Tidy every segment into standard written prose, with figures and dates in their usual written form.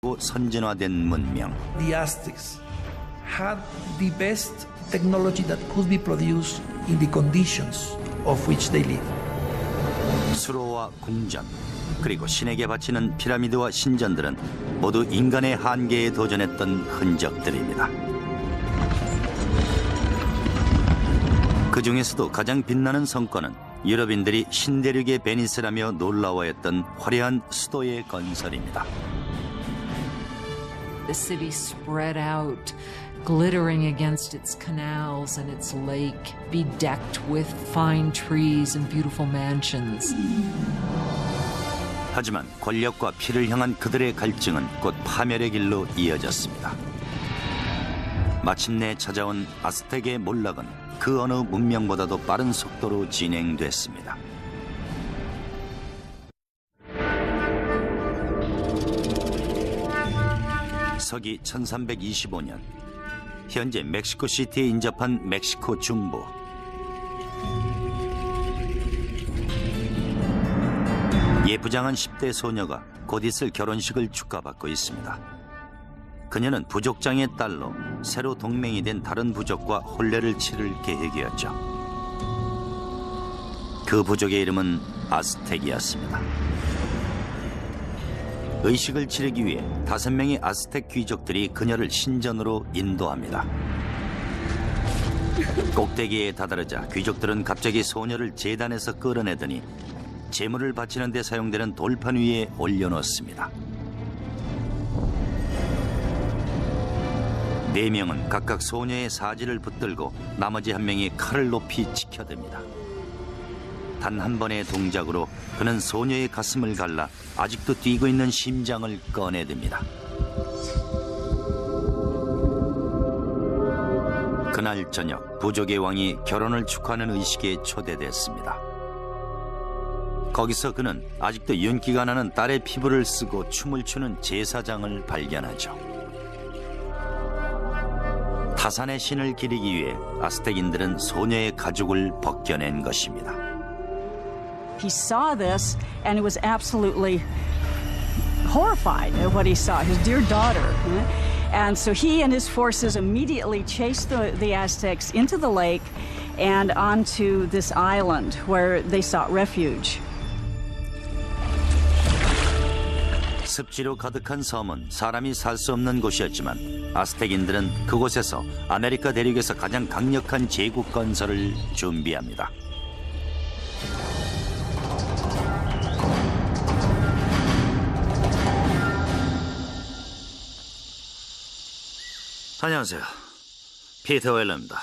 선진화된 문명. The Aztecs had the best technology that could be produced in the conditions of which they live. 수로와 궁전, 그리고 신에게 바치는 피라미드와 신전들은 모두 인간의 한계에 도전했던 흔적들입니다. 그 중에서도 가장 빛나는 성과는 유럽인들이 신대륙의 베니스라며 놀라워했던 화려한 수도의 건설입니다. The city spread out, glittering against its canals and its lake, bedecked with fine trees and beautiful mansions. 하지만 권력과 피를 향한 그들의 갈증은 곧 파멸의 길로 이어졌습니다. 마침내 찾아온 아스텍의 몰락은 그 어느 문명보다도 빠른 속도로 진행됐습니다. 서기 1325년, 현재 멕시코시티에 인접한 멕시코 중부. 예부장한 10대 소녀가 곧 있을 결혼식을 축하받고 있습니다. 그녀는 부족장의 딸로 새로 동맹이 된 다른 부족과 혼례를 치를 계획이었죠. 그 부족의 이름은 아스텍이었습니다. 의식을 치르기 위해 5명의 아스텍 귀족들이 그녀를 신전으로 인도합니다. 꼭대기에 다다르자 귀족들은 갑자기 소녀를 제단에서 끌어내더니 제물을 바치는 데 사용되는 돌판 위에 올려놓습니다. 4명은 각각 소녀의 사지를 붙들고 나머지 1명이 칼을 높이 치켜댑니다. 단 한 번의 동작으로 그는 소녀의 가슴을 갈라 아직도 뛰고 있는 심장을 꺼내듭니다. 그날 저녁 부족의 왕이 결혼을 축하하는 의식에 초대됐습니다. 거기서 그는 아직도 윤기가 나는 딸의 피부를 쓰고 춤을 추는 제사장을 발견하죠. 타산의 신을 기리기 위해 아스텍인들은 소녀의 가죽을 벗겨낸 것입니다. He saw this and was absolutely horrified at what he saw, his dear daughter. And so he and his forces immediately chased the Aztecs into the lake and onto this island where they sought refuge. 습지로 가득한 섬은 사람이 살 수 없는 곳이었지만 아스텍인들은 그곳에서 아메리카 대륙에서 가장 강력한 제국 건설을 준비합니다. 안녕하세요. 피터 웰러입니다.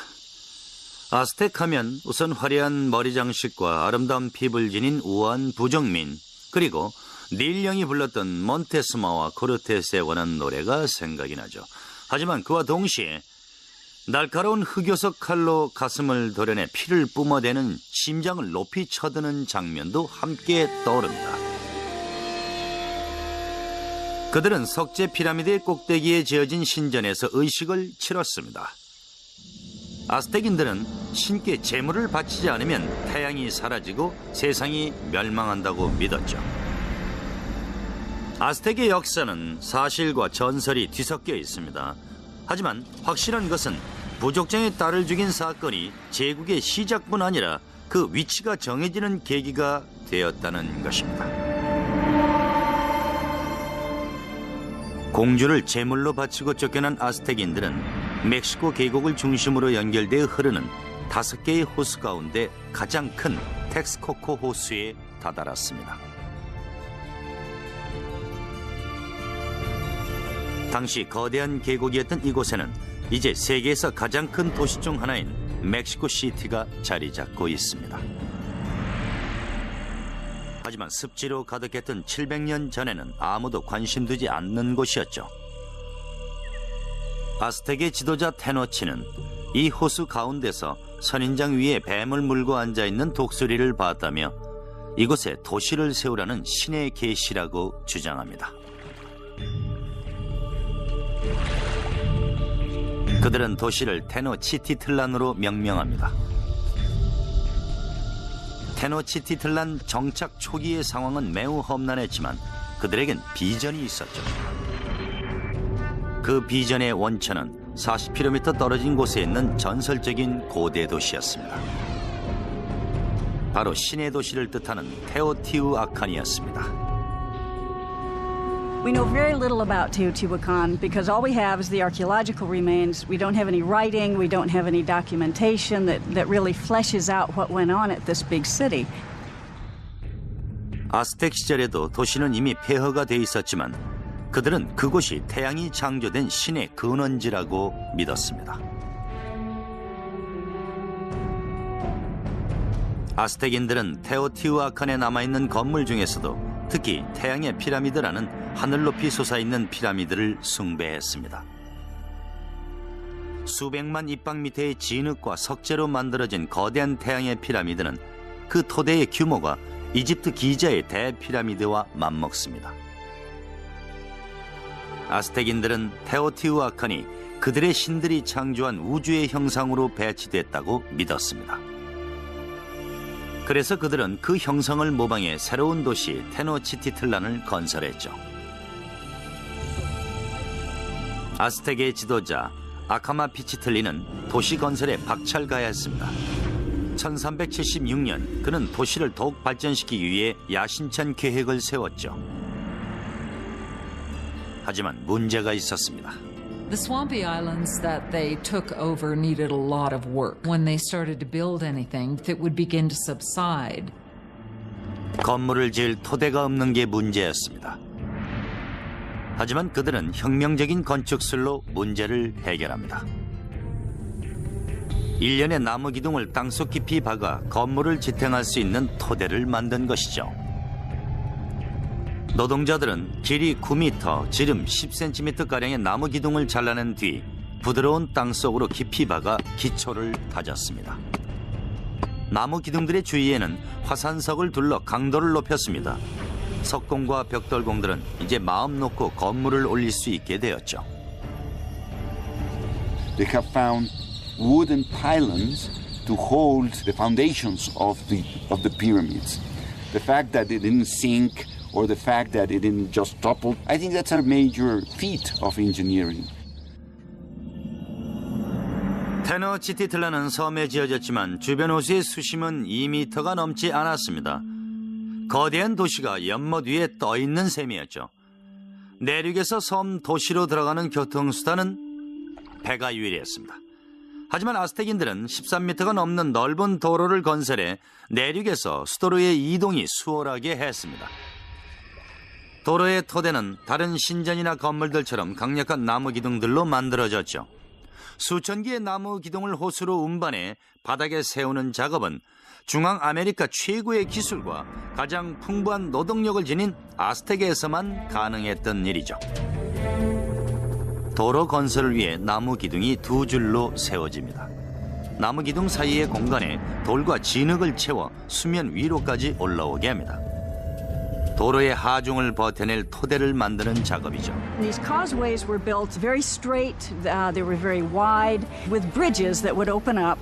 아스텍 하면 우선 화려한 머리 장식과 아름다운 피부를 지닌 우아한 부족민, 그리고 닐 영이 불렀던 몬테스마와 코르테스에 관한 노래가 생각이 나죠. 하지만 그와 동시에 날카로운 흑요석 칼로 가슴을 도려내 피를 뿜어대는 심장을 높이 쳐드는 장면도 함께 떠오릅니다. 그들은 석재 피라미드의 꼭대기에 지어진 신전에서 의식을 치렀습니다. 아스텍인들은 신께 제물을 바치지 않으면 태양이 사라지고 세상이 멸망한다고 믿었죠. 아스텍의 역사는 사실과 전설이 뒤섞여 있습니다. 하지만 확실한 것은 부족장의 딸을 죽인 사건이 제국의 시작뿐 아니라 그 위치가 정해지는 계기가 되었다는 것입니다. 공주를 제물로 바치고 쫓겨난 아스텍인들은 멕시코 계곡을 중심으로 연결되어 흐르는 5개의 호수 가운데 가장 큰 텍스코코 호수에 다다랐습니다. 당시 거대한 계곡이었던 이곳에는 이제 세계에서 가장 큰 도시 중 하나인 멕시코시티가 자리 잡고 있습니다. 하지만 습지로 가득했던 700년 전에는 아무도 관심 두지 않는 곳이었죠. 아스텍의 지도자 테노치는 이 호수 가운데서 선인장 위에 뱀을 물고 앉아있는 독수리를 봤다며 이곳에 도시를 세우라는 신의 계시라고 주장합니다. 그들은 도시를 테노치티틀란으로 명명합니다. 테노치티틀란 정착 초기의 상황은 매우 험난했지만 그들에겐 비전이 있었죠. 그 비전의 원천은 40km 떨어진 곳에 있는 전설적인 고대 도시였습니다. 바로 신의 도시를 뜻하는 테오티우아칸이었습니다. We know very little about Teotihuacan because all we have is the archaeological remains. We don't have any writing, we don't have any documentation that really fleshes out what went on at this big city. 아스텍 시절에도 도시는 이미 폐허가 돼 있었지만 그들은 그곳이 태양이 창조된 신의 근원지라고 믿었습니다. 아스텍인들은 테오티우아칸에 남아있는 건물 중에서도 특히 태양의 피라미드라는 하늘 높이 솟아있는 피라미드를 숭배했습니다. 수백만 입방 밑의 진흙과 석재로 만들어진 거대한 태양의 피라미드는 그 토대의 규모가 이집트 기자의 대피라미드와 맞먹습니다. 아스텍인들은 테오티우아칸이 그들의 신들이 창조한 우주의 형상으로 배치됐다고 믿었습니다. 그래서 그들은 그 형성을 모방해 새로운 도시 테노치티틀란을 건설했죠. 아스텍의 지도자 아카마피치틀리는 도시 건설에 박찰가했습니다. 1376년 그는 도시를 더욱 발전시키기 위해 야심찬 계획을 세웠죠. 하지만 문제가 있었습니다. The swampy islands that they took over needed a lot of work. When they started to build anything, that would begin to subside. 건물을 지을 토대가 없는 게 문제였습니다. 하지만 그들은 혁명적인 건축술로 문제를 해결합니다. 일련의 나무 기둥을 땅속 깊이 박아 건물을 지탱할 수 있는 토대를 만든 것이죠. 노동자들은 길이 9m, 지름 10cm가량의 나무 기둥을 잘라낸 뒤 부드러운 땅 속으로 깊이 박아 기초를 다졌습니다. 나무 기둥들의 주위에는 화산석을 둘러 강도를 높였습니다. 석공과 벽돌공들은 이제 마음 놓고 건물을 올릴 수 있게 되었죠. They have found wooden pylons to hold the foundations of the pyramids. The fact that it didn't sink or the fact that it didn't just topple, I think that's a major feat of engineering. 테노치티틀란은 섬에 지어졌지만 주변 호수의 수심은 2m가 넘지 않았습니다. 거대한 도시가 연못 위에 떠있는 셈이었죠. 내륙에서 섬 도시로 들어가는 교통수단은 배가 유일했습니다. 하지만 아스텍인들은 13m가 넘는 넓은 도로를 건설해 내륙에서 수도로의 이동이 수월하게 했습니다. 도로의 토대는 다른 신전이나 건물들처럼 강력한 나무 기둥들로 만들어졌죠. 수천 개의 나무 기둥을 호수로 운반해 바닥에 세우는 작업은 중앙 아메리카 최고의 기술과 가장 풍부한 노동력을 지닌 아스텍에서만 가능했던 일이죠. 도로 건설을 위해 나무 기둥이 두 줄로 세워집니다. 나무 기둥 사이의 공간에 돌과 진흙을 채워 수면 위로까지 올라오게 합니다. 도로의 하중을 버텨낼 토대를 만드는 작업이죠. These causeways were built very straight, they were very wide, with bridges that would open up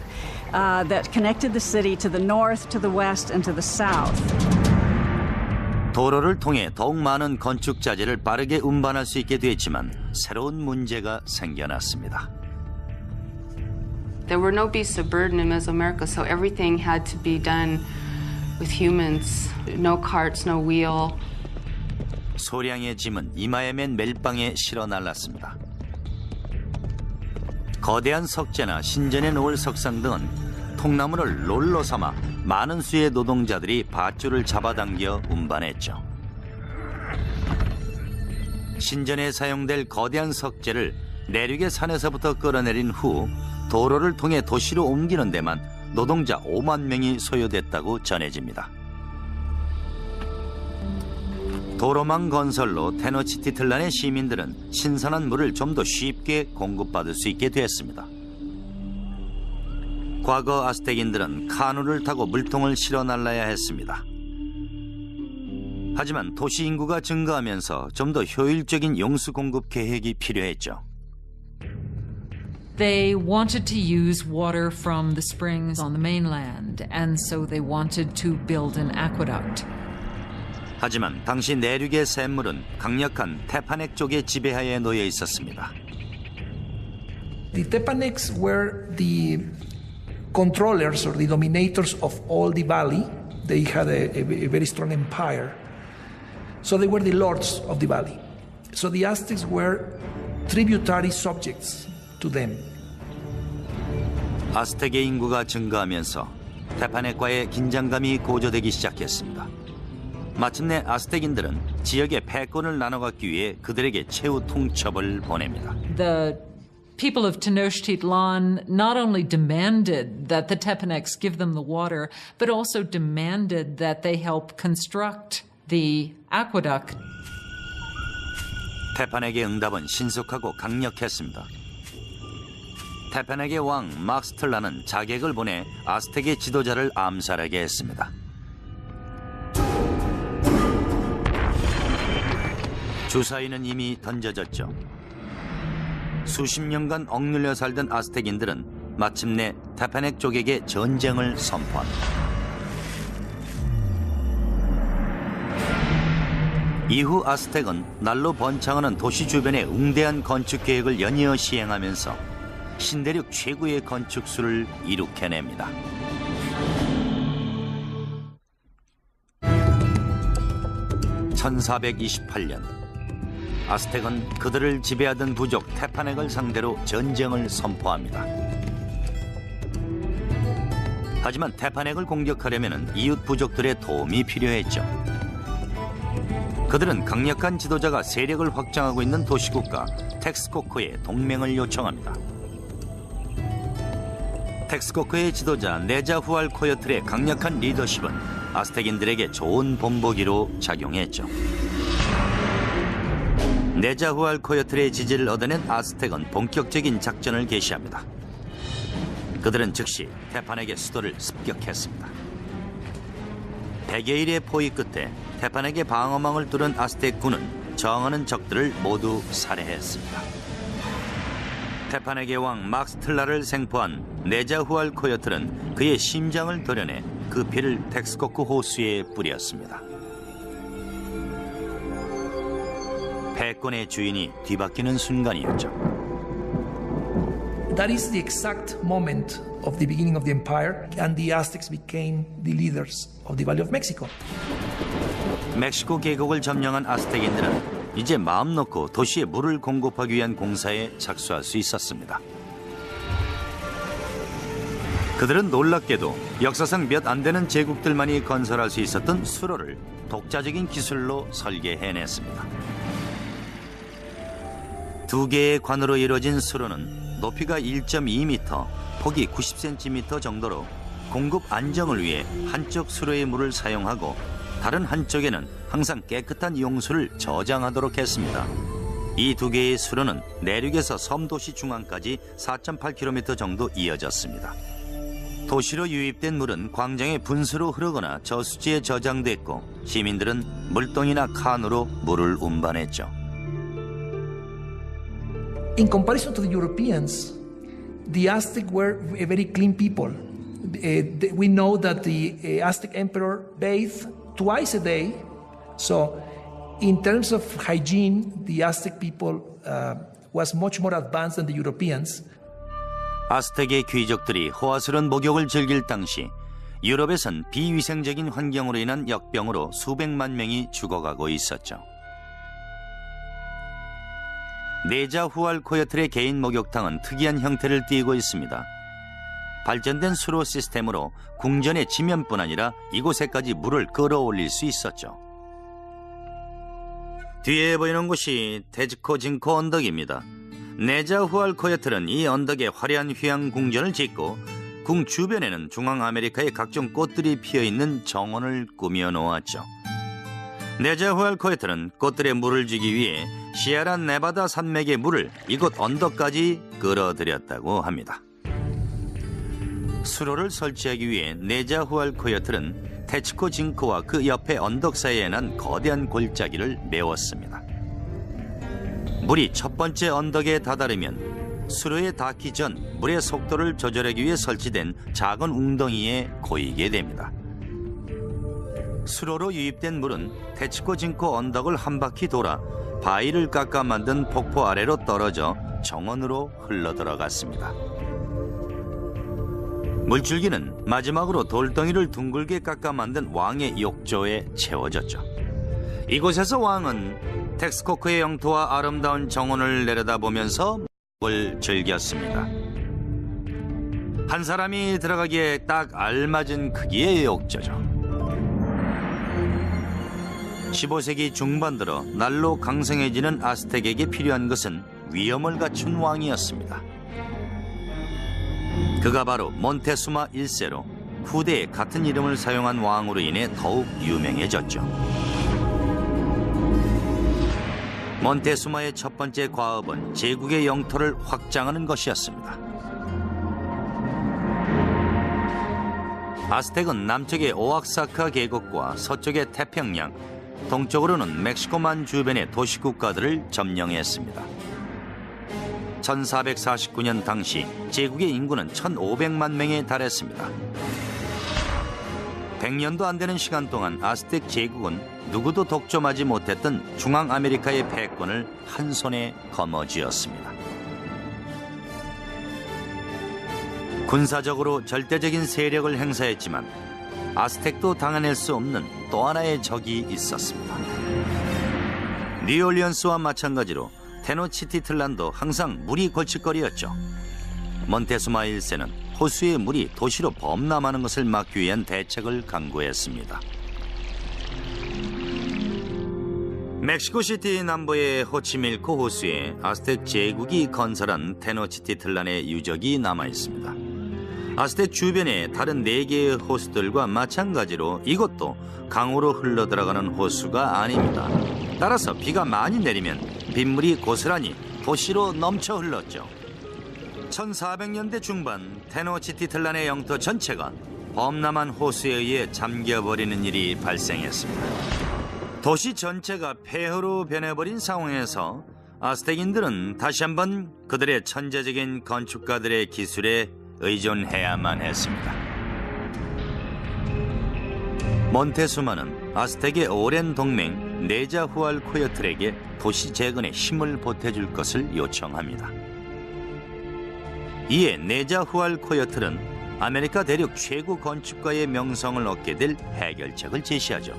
that connected the city to the north, to the west, and to the south. 도로를 통해 더욱 많은 건축 자재를 빠르게 운반할 수 있게 됐지만 새로운 문제가 생겨났습니다. There were no beasts of burden in Mesoamerica, so everything had to be done with humans. No carts, no wheel. 소량의 짐은 이마에 맨 멜빵에 실어 날랐습니다. 거대한 석재나 신전에 놓을 석상 등은 통나무를 롤러 삼아 많은 수의 노동자들이 밧줄을 잡아당겨 운반했죠. 신전에 사용될 거대한 석재를 내륙의 산에서부터 끌어내린 후 도로를 통해 도시로 옮기는 데만 노동자 5만 명이 소요됐다고 전해집니다. 도로망 건설로 테노치티틀란의 시민들은 신선한 물을 좀 더 쉽게 공급받을 수 있게 됐습니다. 과거 아스텍인들은 카누를 타고 물통을 실어 날라야 했습니다. 하지만 도시 인구가 증가하면서 좀 더 효율적인 용수 공급 계획이 필요했죠. They wanted to use water from the springs on the mainland, and so they wanted to build an aqueduct. 하지만 당시 내륙의 샘물은 강력한 테파넥 쪽의 지배하에 놓여 있었습니다. The Tepanecs were the controllers or the dominators of all the valley. They had a very strong empire. So they were the lords of the valley. So the Aztecs were tributary subjects to them. 아스텍의 인구가 증가하면서 테파넥과의 긴장감이 고조되기 시작했습니다. 마침내 아스텍인들은 지역의 패권을 나눠 갖기 위해 그들에게 최후 통첩을 보냅니다. The people of Tenochtitlan not only demanded that the Tepanecs give them the water, but also demanded that they help construct the aqueduct. 테파넥의 응답은 신속하고 강력했습니다. 테파넥의 왕 막스틀라는 자객을 보내 아스텍의 지도자를 암살하게 했습니다. 주사위는 이미 던져졌죠. 수십 년간 억눌려 살던 아스텍인들은 마침내 테파넥 쪽에게 전쟁을 선포합니다. 이후 아스텍은 날로 번창하는 도시 주변에 웅대한 건축 계획을 연이어 시행하면서 신대륙 최고의 건축수를 이룩해냅니다. (1428년) 아스텍은 그들을 지배하던 부족 테파넥을 상대로 전쟁을 선포합니다. 하지만 테파넥을 공격하려면 이웃 부족들의 도움이 필요했죠. 그들은 강력한 지도자가 세력을 확장하고 있는 도시국가 텍스코코에 동맹을 요청합니다. 텍스코코의 지도자 네자후알코여틀의 강력한 리더십은 아스텍인들에게 좋은 본보기로 작용했죠. 네자후알코여틀의 지지를 얻어낸 아스텍은 본격적인 작전을 개시합니다. 그들은 즉시 테파넥의 수도를 습격했습니다. 100여일의 포위 끝에 테파넥의 방어망을 뚫은 아스텍군은 저항하는 적들을 모두 살해했습니다. 테파넥의 왕 막스틀라를 생포한 네자후알코여틀은 그의 심장을 도려내 그 피를 텍스코크 호수에 뿌렸습니다. 패권의 주인이 뒤바뀌는 순간이었죠. That is the exact moment of the beginning of the empire, and the Aztecs became the leaders of the Valley of Mexico. 멕시코 계곡을 점령한 아스텍인들은 이제 마음 놓고 도시에 물을 공급하기 위한 공사에 착수할 수 있었습니다. 그들은 놀랍게도 역사상 몇 안 되는 제국들만이 건설할 수 있었던 수로를 독자적인 기술로 설계해냈습니다. 두 개의 관으로 이루어진 수로는 높이가 1.2m, 폭이 90cm 정도로 공급 안정을 위해 한쪽 수로의 물을 사용하고 다른 한쪽에는 항상 깨끗한 용수를 저장하도록 했습니다. 이 두 개의 수로는 내륙에서 섬도시 중앙까지 4.8km 정도 이어졌습니다. 도시로 유입된 물은 광장의 분수로 흐르거나 저수지에 저장됐고 시민들은 물동이나 칸으로 물을 운반했죠. In comparison to the Europeans, the Aztec were a very clean people. We know that the Aztec emperor bathed twice a day. So, in terms of hygiene, the Aztec people was much more advanced than the Europeans. 아스텍의 귀족들이 호화스러운 목욕을 즐길 당시 유럽에선 비위생적인 환경으로 인한 역병으로 수백만 명이 죽어가고 있었죠. 네자후알코여틀의 개인 목욕탕은 특이한 형태를 띠고 있습니다. 발전된 수로 시스템으로 궁전의 지면뿐 아니라 이곳에까지 물을 끌어올릴 수 있었죠. 뒤에 보이는 곳이 테츠코진코 언덕입니다. 네자후알코여틀은 이 언덕에 화려한 휴양 궁전을 짓고 궁 주변에는 중앙아메리카의 각종 꽃들이 피어있는 정원을 꾸며 놓았죠. 네자후알코여틀은 꽃들의 물을 주기 위해 시에라 네바다 산맥의 물을 이곳 언덕까지 끌어들였다고 합니다. 수로를 설치하기 위해 네자후알코여틀은 테츠코진코와 그 옆에 언덕 사이에 난 거대한 골짜기를 메웠습니다. 물이 첫 번째 언덕에 다다르면 수로에 닿기 전 물의 속도를 조절하기 위해 설치된 작은 웅덩이에 고이게 됩니다. 수로로 유입된 물은 테치코 진코 언덕을 한 바퀴 돌아 바위를 깎아 만든 폭포 아래로 떨어져 정원으로 흘러들어갔습니다. 물줄기는 마지막으로 돌덩이를 둥글게 깎아 만든 왕의 욕조에 채워졌죠. 이곳에서 왕은 텍스코크의 영토와 아름다운 정원을 내려다보면서 을 즐겼습니다. 한 사람이 들어가기에 딱 알맞은 크기의 욕조죠. 15세기 중반 들어 날로 강성해지는 아스텍에게 필요한 것은 위엄을 갖춘 왕이었습니다. 그가 바로 몬테수마 1세로 후대에 같은 이름을 사용한 왕으로 인해 더욱 유명해졌죠. 몬테수마의 첫 번째 과업은 제국의 영토를 확장하는 것이었습니다. 아스텍은 남쪽의 오악사카 계곡과 서쪽의 태평양, 동쪽으로는 멕시코만 주변의 도시국가들을 점령했습니다. 1449년 당시 제국의 인구는 1500만 명에 달했습니다. 100년도 안 되는 시간 동안 아스텍 제국은 누구도 독점하지 못했던 중앙아메리카의 패권을 한 손에 거머쥐었습니다. 군사적으로 절대적인 세력을 행사했지만 아스텍도 당해낼 수 없는 또 하나의 적이 있었습니다. 뉴올리언스와 마찬가지로 테노치티틀란도 항상 물이 골칫거리였죠. 몬테수마 1세는 호수의 물이 도시로 범람하는 것을 막기 위한 대책을 강구했습니다. 멕시코시티 남부의 호치밀코 호수에 아스텍 제국이 건설한 테노치티틀란의 유적이 남아있습니다. 아스텍 주변의 다른 4개의 호수들과 마찬가지로 이것도 강으로 흘러들어가는 호수가 아닙니다. 따라서 비가 많이 내리면 빗물이 고스란히 도시로 넘쳐 흘렀죠. 1400년대 중반 테노치티틀란의 영토 전체가 범람한 호수에 의해 잠겨버리는 일이 발생했습니다. 도시 전체가 폐허로 변해버린 상황에서 아스텍인들은 다시 한번 그들의 천재적인 건축가들의 기술에 의존해야만 했습니다. 몬테수마는 아스텍의 오랜 동맹 네자후알코여틀에게 도시 재건에 힘을 보태줄 것을 요청합니다. 이에 네자후알코여틀은 아메리카 대륙 최고 건축가의 명성을 얻게 될 해결책을 제시하죠.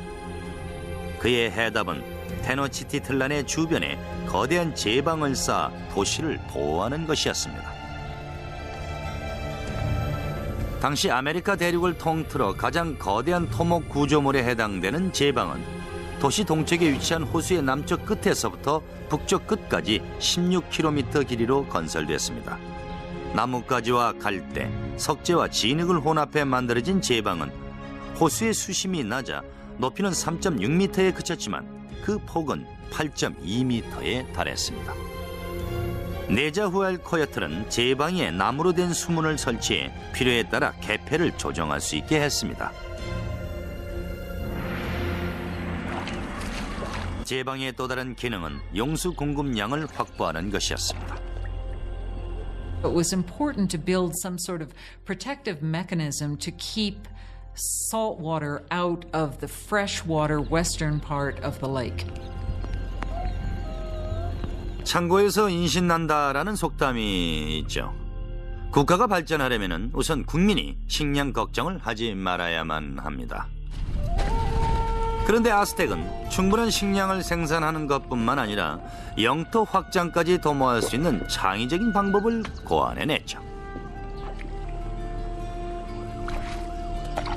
그의 해답은 테노치티틀란의 주변에 거대한 제방을 쌓아 도시를 보호하는 것이었습니다. 당시 아메리카 대륙을 통틀어 가장 거대한 토목 구조물에 해당되는 제방은 도시 동쪽에 위치한 호수의 남쪽 끝에서부터 북쪽 끝까지 16km 길이로 건설됐습니다. 나뭇가지와 갈대, 석재와 진흙을 혼합해 만들어진 제방은 호수의 수심이 낮아 높이는 3.6m에 그쳤지만 그 폭은 8.2m에 달했습니다. 네자후알코여틀은 제방에 나무로 된 수문을 설치해 필요에 따라 개폐를 조정할 수 있게 했습니다. 제방의 또 다른 기능은 용수 공급량을 확보하는 것이었습니다. It was important to build some sort of protective mechanism to keep salt water out of the freshwater western part of the lake. 창고에서 인신난다라는 속담이 있죠. 국가가 발전하려면 우선 국민이 식량 걱정을 하지 말아야만 합니다. 그런데 아스텍은 충분한 식량을 생산하는 것뿐만 아니라 영토 확장까지 도모할 수 있는 창의적인 방법을 고안해냈죠.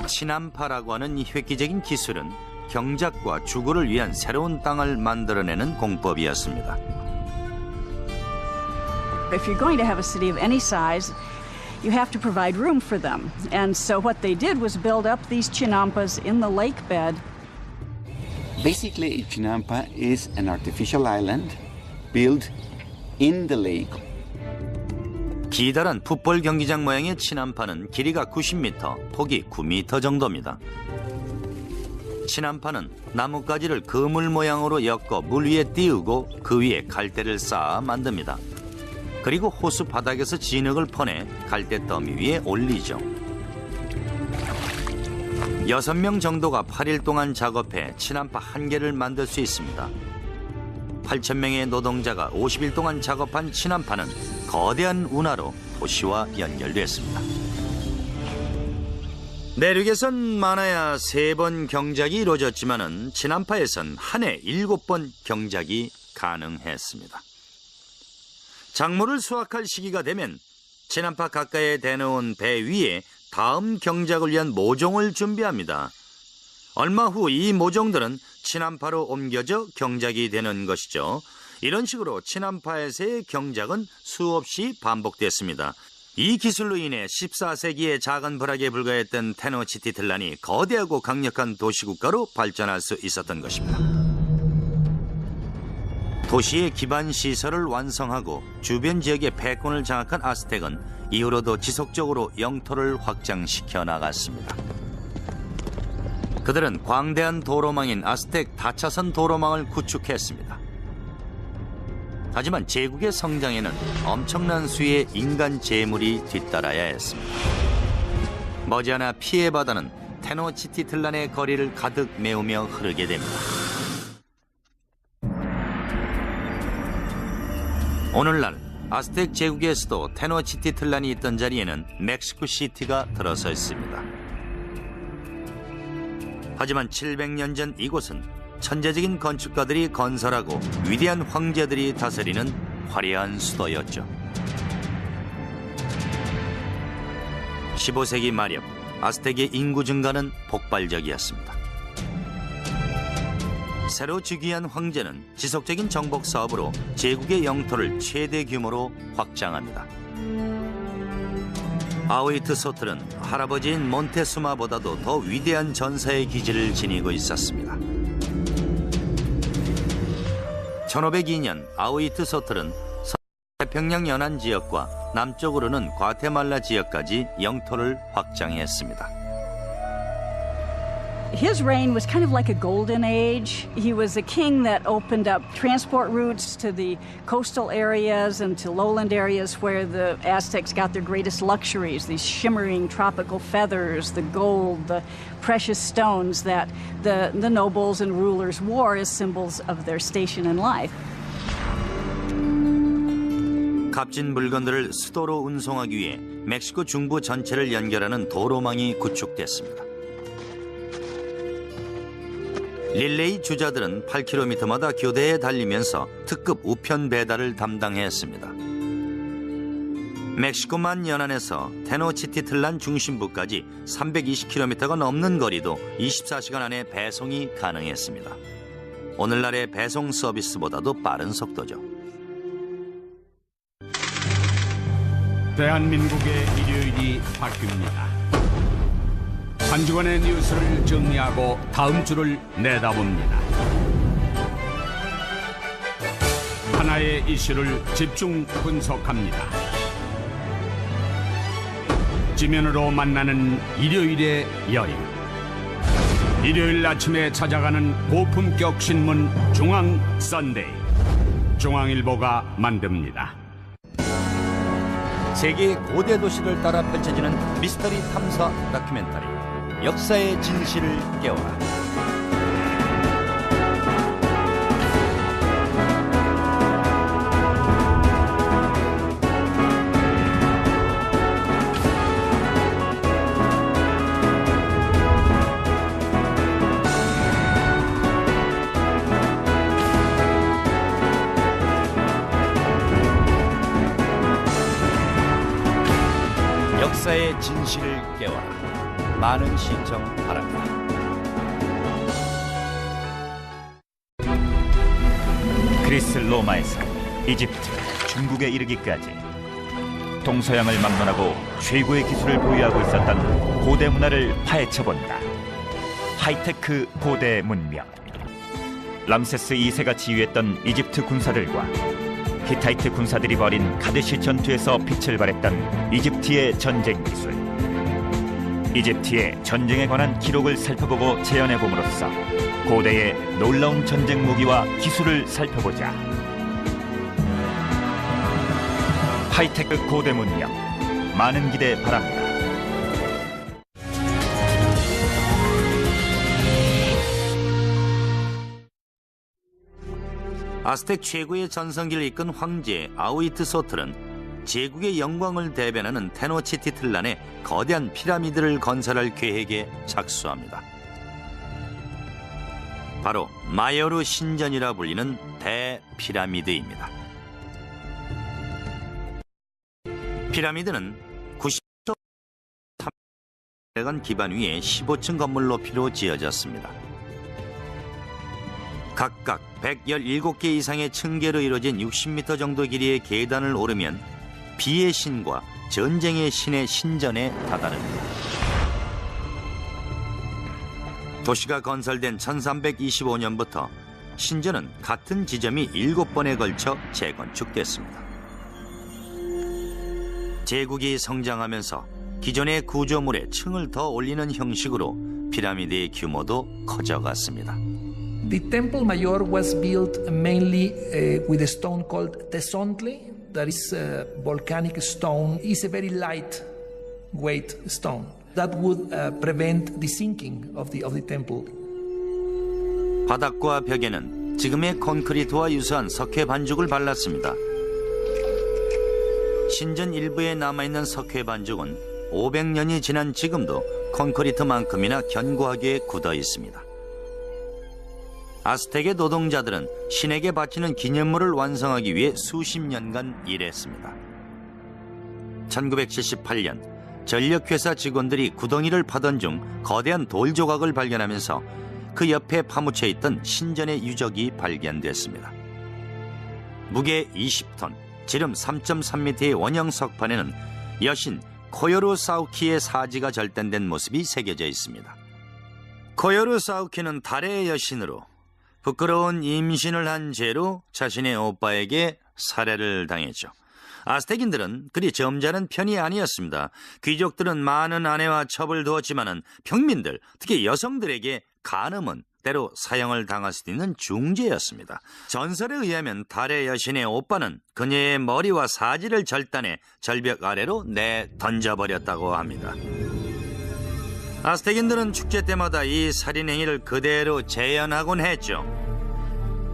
친한파라고 하는 이 획기적인 기술은 경작과 주거를 위한 새로운 땅을 만들어내는 공법이었습니다. If you're going to have a city of any size, you have to provide room for them. And so what they did was build up these chinampas in the lake bed. Basically, Chinampa is an artificial island built in the lake. 기다란 풋볼 경기장 모양의 친한파는 길이가 90m, 폭이 9m 정도입니다. 친한파는 나뭇가지를 그물 모양으로 엮어 물 위에 띄우고 그 위에 갈대를 쌓아 만듭니다. 그리고 호수 바닥에서 진흙을 퍼내 갈대 더미 위에 올리죠. 6명 정도가 8일 동안 작업해 진한파 1개를 만들 수 있습니다. 8,000명의 노동자가 50일 동안 작업한 진한파는 거대한 운하로 도시와 연결됐습니다. 내륙에선 많아야 3번 경작이 이루어졌지만은 진한파에선 한 해 7번 경작이 가능했습니다. 작물을 수확할 시기가 되면 진한파 가까이에 대놓은 배 위에 다음 경작을 위한 모종을 준비합니다. 얼마 후 이 모종들은 진한파로 옮겨져 경작이 되는 것이죠. 이런 식으로 진한파에서의 경작은 수없이 반복됐습니다. 이 기술로 인해 14세기의 작은 불악에 불과했던 테노치티틀란이 거대하고 강력한 도시국가로 발전할 수 있었던 것입니다. 도시의 기반 시설을 완성하고 주변 지역의 패권을 장악한 아스텍은 이후로도 지속적으로 영토를 확장시켜 나갔습니다. 그들은 광대한 도로망인 아스텍 다차선 도로망을 구축했습니다. 하지만 제국의 성장에는 엄청난 수의 인간 재물이 뒤따라야 했습니다. 머지않아 피해 바다는 테노치티틀란의 거리를 가득 메우며 흐르게 됩니다. 오늘날 아스텍 제국의 수도 테노치티틀란이 있던 자리에는 멕시코시티가 들어서 있습니다. 하지만 700년 전 이곳은 천재적인 건축가들이 건설하고 위대한 황제들이 다스리는 화려한 수도였죠. 15세기 말엽 아스텍의 인구 증가는 폭발적이었습니다. 새로 즉위한 황제는 지속적인 정복 사업으로 제국의 영토를 최대 규모로 확장합니다. 아우이트소틀은 할아버지인 몬테수마보다도 더 위대한 전사의 기질을 지니고 있었습니다. 1502년 아우이트소틀은 서태평양 연안 지역과 남쪽으로는 과테말라 지역까지 영토를 확장했습니다. His reign was kind of like a golden age. He was a king that opened up transport routes to the coastal areas and to lowland areas where the Aztecs got their greatest luxuries, these shimmering tropical feathers, the gold, the precious stones that the nobles and rulers wore as symbols of their station in life. 값진 물건들을 수도로 운송하기 위해 멕시코 중부 전체를 연결하는 도로망이 구축됐습니다. 릴레이 주자들은 8km마다 교대에 달리면서 특급 우편 배달을 담당했습니다. 멕시코만 연안에서 테노치티틀란 중심부까지 320km가 넘는 거리도 24시간 안에 배송이 가능했습니다. 오늘날의 배송 서비스보다도 빠른 속도죠. 대한민국의 일요일이 바뀝니다. 한 주간의 뉴스를 정리하고 다음 주를 내다봅니다. 하나의 이슈를 집중 분석합니다. 지면으로 만나는 일요일의 여인. 일요일 아침에 찾아가는 고품격 신문 중앙 선데이. 중앙일보가 만듭니다. 세계의 고대 도시를 따라 펼쳐지는 미스터리 탐사 다큐멘터리 역사의 진실을 깨워라. 역사의 진실을 깨워라. 많은 시청 바랍니다. 그리스 로마에서 이집트, 중국에 이르기까지 동서양을 막론하고 최고의 기술을 보유하고 있었던 고대 문화를 파헤쳐본다. 하이테크 고대 문명. 람세스 2세가 지휘했던 이집트 군사들과 히타이트 군사들이 벌인 카데시 전투에서 빛을 발했던 이집트의 전쟁 기술. 이집트의 전쟁에 관한 기록을 살펴보고 재현해봄으로써 고대의 놀라운 전쟁 무기와 기술을 살펴보자. 하이테크 고대 문명, 많은 기대 바랍니다. 아스텍 최고의 전성기를 이끈 황제 아우이트소틀은 제국의 영광을 대변하는 테노치티틀란에 거대한 피라미드를 건설할 계획에 착수합니다. 바로 마요르 신전이라 불리는 대피라미드입니다. 피라미드는 90간 기반 위에 15층 건물 높이로 지어졌습니다. 각각 117개 이상의 층계로 이루어진 60m 정도 길이의 계단을 오르면 비의 신과 전쟁의 신의 신전에 다다릅니다. 도시가 건설된 1325년부터 신전은 같은 지점이 7번에 걸쳐 재건축됐습니다. 제국이 성장하면서 기존의 구조물에 층을 더 올리는 형식으로 피라미드의 규모도 커져갔습니다. The Temple Mayor was built mainly with a stone called tesontle. That is volcanic stone. It's a very lightweight stone that would prevent the sinking of the temple. 바닥과 벽에는 지금의 콘크리트와 유사한 석회 반죽을 발랐습니다. 신전 일부에 남아있는 석회 반죽은 500년이 지난 지금도 콘크리트만큼이나 견고하게 굳어 있습니다. 아스텍의 노동자들은 신에게 바치는 기념물을 완성하기 위해 수십 년간 일했습니다. 1978년 전력회사 직원들이 구덩이를 파던 중 거대한 돌 조각을 발견하면서 그 옆에 파묻혀 있던 신전의 유적이 발견됐습니다. 무게 20톤, 지름 3.3m의 원형 석판에는 여신 코요루 사우키의 사지가 절단된 모습이 새겨져 있습니다. 코요루 사우키는 달의 여신으로 부끄러운 임신을 한 죄로 자신의 오빠에게 살해를 당했죠. 아스텍인들은 그리 점잖은 편이 아니었습니다. 귀족들은 많은 아내와 첩을 두었지만은 평민들, 특히 여성들에게 간음은 때로 사형을 당할 수도 있는 중죄였습니다. 전설에 의하면 달의 여신의 오빠는 그녀의 머리와 사지를 절단해 절벽 아래로 던져버렸다고 합니다. 아스텍인들은 축제 때마다 이 살인 행위를 그대로 재현하곤 했죠.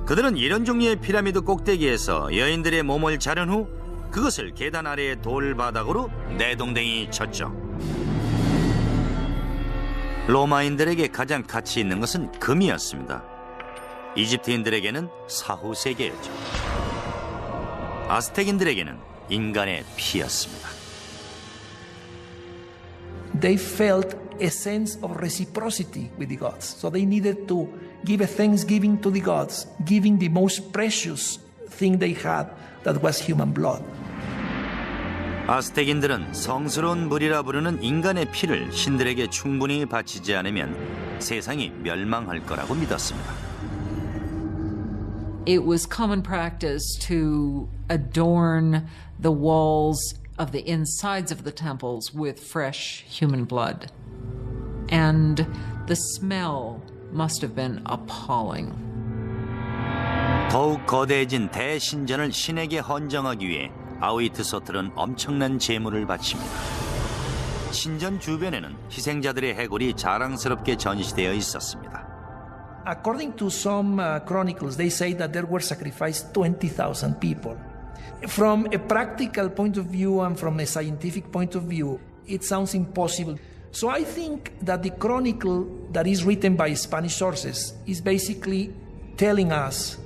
그들은 이런 종류의 피라미드 꼭대기에서 여인들의 몸을 자른 후 그것을 계단 아래의 돌바닥으로 내동댕이 쳤죠. 로마인들에게 가장 가치 있는 것은 금이었습니다. 이집트인들에게는 사후세계였죠. 아스텍인들에게는 인간의 피였습니다. They felt a sense of reciprocity with the gods. So they needed to give a thanksgiving to the gods, giving the most precious thing they had, that was human blood. 아스텍인들은 성스러운 물이라 부르는 인간의 피를 신들에게 충분히 바치지 않으면 세상이 멸망할 거라고 믿었습니다. It was common practice to adorn the walls of the insides of the temples with fresh human blood. And the smell must have been appalling. 더욱 거대해진 대신전을 신에게 헌정하기 위해 아우이트소틀은 엄청난 제물을 바칩니다. 신전 주변에는 희생자들의 해골이 자랑스럽게 전시되어 있었습니다. According to some chronicles, they say that there were sacrificed 20,000 people. From a practical point of view and from a scientific point of view, it sounds impossible. So I think that the chronicle that is written by Spanish sources is basically telling us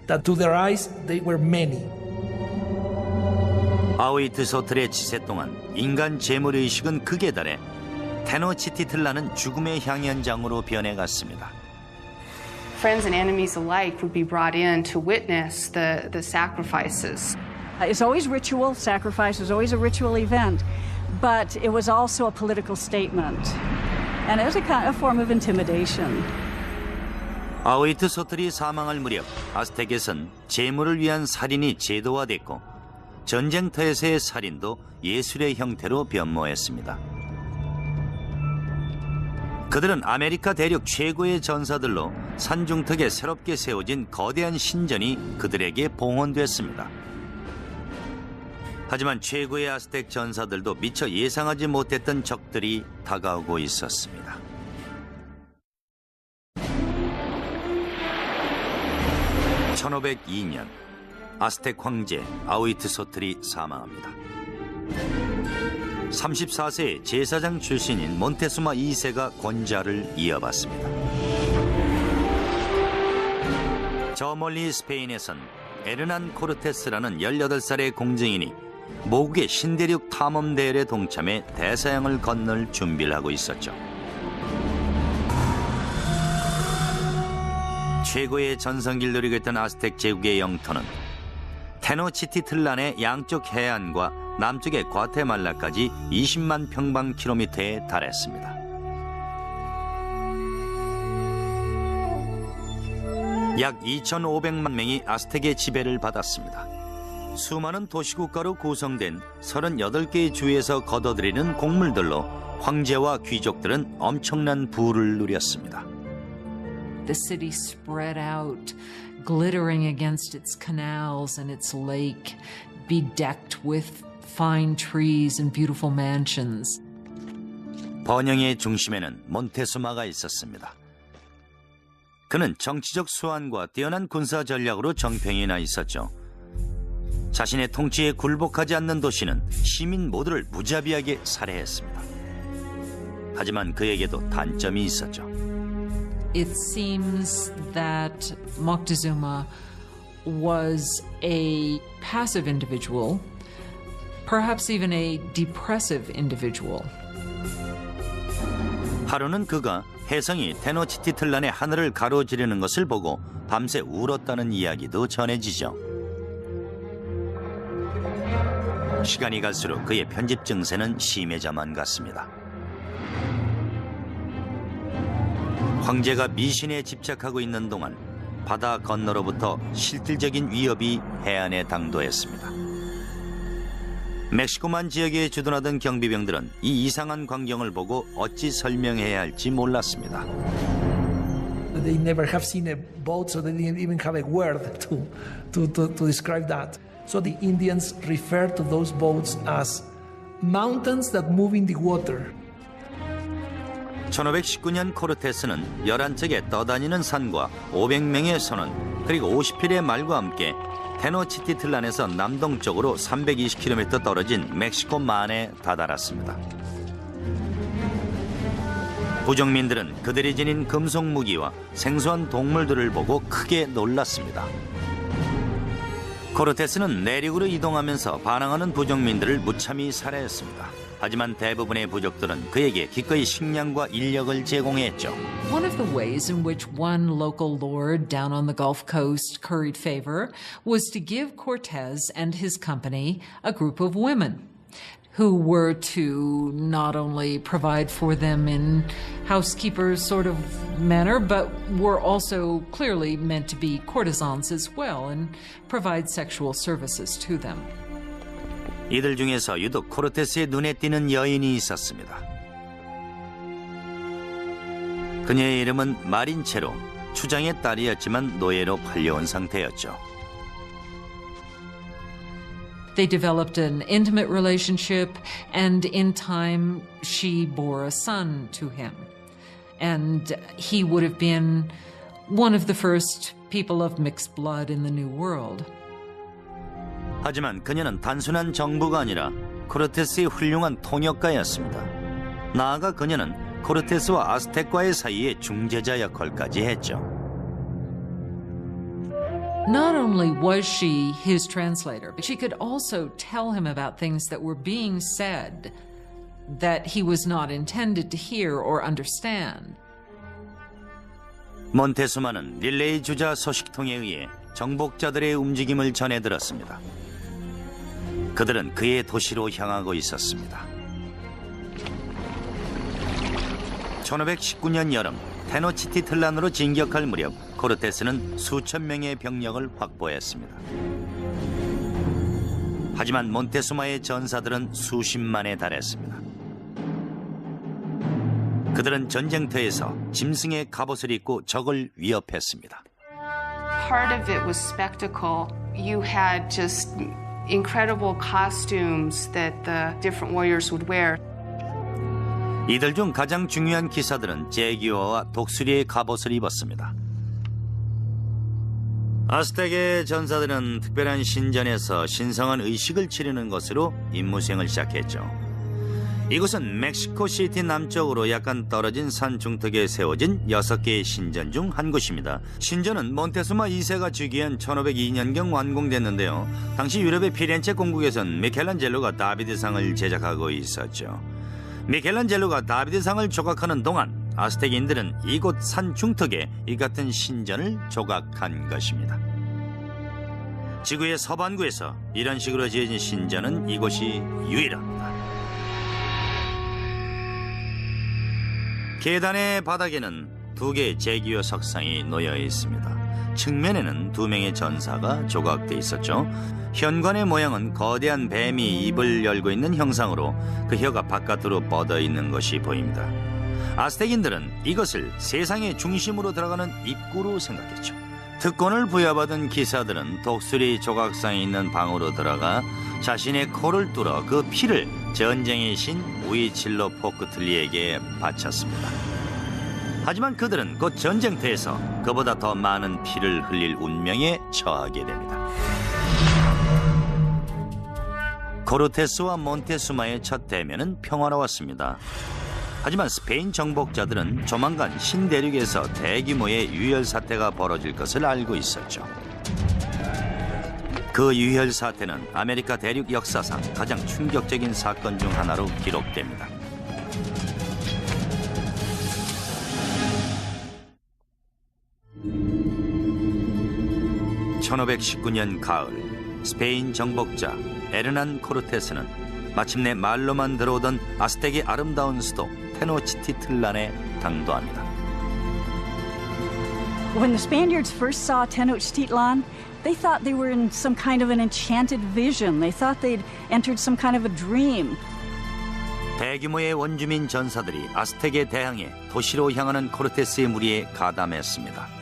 that to their eyes they were many. 아우이트소틀의 치세 동안 인간 재물의식은 극에 달해 테노치티틀라는 죽음의 향연장으로 변해갔습니다. Friends and enemies alike would be brought in to witness the sacrifices. It's always ritual. Sacrifice is always a ritual event, but it was also a political statement, and it was a kind of form of intimidation. 아우이트소틀이 사망할 무렵 아스텍에선 재물을 위한 살인이 제도화됐고 전쟁터에서의 살인도 예술의 형태로 변모했습니다. 그들은 아메리카 대륙 최고의 전사들로 산중턱에 새롭게 세워진 거대한 신전이 그들에게 봉헌됐습니다. 하지만 최고의 아스텍 전사들도 미처 예상하지 못했던 적들이 다가오고 있었습니다. 1502년 아스텍 황제 아우이트소틀이 사망합니다. 34세의 제사장 출신인 몬테수마 2세가 권좌를 이어받습니다. 저 멀리 스페인에선 에르난 코르테스라는 18살의 공증인이 모국의 신대륙 탐험 대회에 동참해 대서양을 건널 준비를 하고 있었죠. 최고의 전성기를 누리고 있던 아스텍 제국의 영토는 테노치티틀란의 양쪽 해안과 남쪽의 과테말라까지 20만 평방킬로미터에 달했습니다. 약 2,500만 명이 아스텍의 지배를 받았습니다. 수많은 도시국가로 구성된 38개의 주에서 거둬들이는 곡물들로 황제와 귀족들은 엄청난 부를 누렸습니다. The city spread out, glittering against its canals and its lake, bedecked with fine trees and beautiful mansions. 번영의 중심에는 몬테수마가 있었습니다. 그는 정치적 수완과 뛰어난 군사 전략으로 정평이 나 있었죠. 자신의 통치에 굴복하지 않는 도시는 시민 모두를 무자비하게 살해했습니다. 하지만 그에게도 단점이 있었죠. It seems that Moctezuma was a passive individual, perhaps even a depressive individual. 하루는 그가 혜성이 테노치티틀란의 하늘을 가로지르는 것을 보고 밤새 울었다는 이야기도 전해지죠. 시간이 갈수록 그의 편집 증세는 심해져만 갔습니다. 황제가 미신에 집착하고 있는 동안 바다 건너로부터 실질적인 위협이 해안에 당도했습니다. 멕시코만 지역에 주둔하던 경비병들은 이 이상한 광경을 보고 어찌 설명해야 할지 몰랐습니다. They never have seen a boat, so they didn't even have a word to describe that. So the Indians refer to those boats as mountains that move in the water. 1519년 코르테스는 11척의 떠다니는 산과 500명의 선원 그리고 50필의 말과 함께 테노치티틀란에서 남동쪽으로 320km 떨어진 멕시코만에 다다랐습니다. 부정민들은 그들이 지닌 금속 무기와 생소한 동물들을 보고 크게 놀랐습니다. 코르테스는 내륙으로 이동하면서 반항하는 부정민들을 무참히 살해했습니다. 하지만 대부분의 부족들은 그에게 기꺼이 식량과 인력을 제공했죠. One of the ways in which one local lord down on the Gulf Coast curried favor was to give Cortez and his company a group of women who were to not only provide for them in housekeepers sort of manner, but were also clearly meant to be courtesans as well and provide sexual services to them. 이들 중에서 유독 코르테스의 눈에 띄는 여인이 있었습니다. 그녀의 이름은 마린체로, 추장의 딸이었지만 노예로 팔려온 상태였죠. They developed an intimate relationship, and in time she bore a son to him. And he would have been one of the first people of mixed blood in the New World. 하지만 그녀는 단순한 정부가 아니라 코르테스의 훌륭한 통역가였습니다. 나아가 그녀는 코르테스와 아스텍과의 사이의 중재자 역할까지 했죠. Not only was she his translator, but she could also tell him about things that were being said that he was not intended to hear or understand. 몬테수마는 릴레이 주자 소식통에 의해 정복자들의 움직임을 전해 들었습니다. 그들은 그의 도시로 향하고 있었습니다. 1519년 여름 테노치티틀란으로 진격할 무렵 코르테스는 수천 명의 병력을 확보했습니다. 하지만 몬테수마의 전사들은 수십만에 달했습니다. 그들은 전쟁터에서 짐승의 갑옷을 입고 적을 위협했습니다. Part of it was spectacle. You had just incredible costumes that the different warriors would wear. 이들 중 가장 중요한 기사들은 제기어와 독수리의 갑옷을 입었습니다. 아스텍의 전사들은 특별한 신전에서 신성한 의식을 치르는 것으로 임무 수행을 시작했죠. 이곳은 멕시코시티 남쪽으로 약간 떨어진 산 중턱에 세워진 6개의 신전 중 한 곳입니다. 신전은 몬테수마 2세가 주기한 1502년경 완공됐는데요. 당시 유럽의 피렌체 공국에선 미켈란젤로가 다비드상을 제작하고 있었죠. 미켈란젤로가 다비드상을 조각하는 동안 아스텍인들은 이곳 산 중턱에 이 같은 신전을 조각한 것입니다. 지구의 서반구에서 이런 식으로 지어진 신전은 이곳이 유일합니다. 계단의 바닥에는 2개의 제기호 석상이 놓여 있습니다. 측면에는 2명의 전사가 조각돼 있었죠. 현관의 모양은 거대한 뱀이 입을 열고 있는 형상으로 그 혀가 바깥으로 뻗어 있는 것이 보입니다. 아스텍인들은 이것을 세상의 중심으로 들어가는 입구로 생각했죠. 특권을 부여받은 기사들은 독수리 조각상이 있는 방으로 들어가 자신의 코를 뚫어 그 피를 전쟁의 신 우이칠로 포크틀리에게 바쳤습니다. 하지만 그들은 곧 전쟁터에서 그보다 더 많은 피를 흘릴 운명에 처하게 됩니다. 코르테스와 몬테수마의 첫 대면은 평화로웠습니다. 하지만 스페인 정복자들은 조만간 신대륙에서 대규모의 유혈 사태가 벌어질 것을 알고 있었죠. 그 유혈 사태는 아메리카 대륙 역사상 가장 충격적인 사건 중 하나로 기록됩니다. (1519년) 가을, 스페인 정복자 에르난 코르테스는 마침내 말로만 들어오던 아스텍의 아름다운 수도 테노치티틀란에 당도합니다. When the Spaniards first saw Tenochtitlan, they thought they were in some kind of an enchanted vision. They thought they'd entered some kind of a dream. 대규모의 원주민 전사들이 아스텍에 대항해 도시로 향하는 코르테스의 무리에 가담했습니다.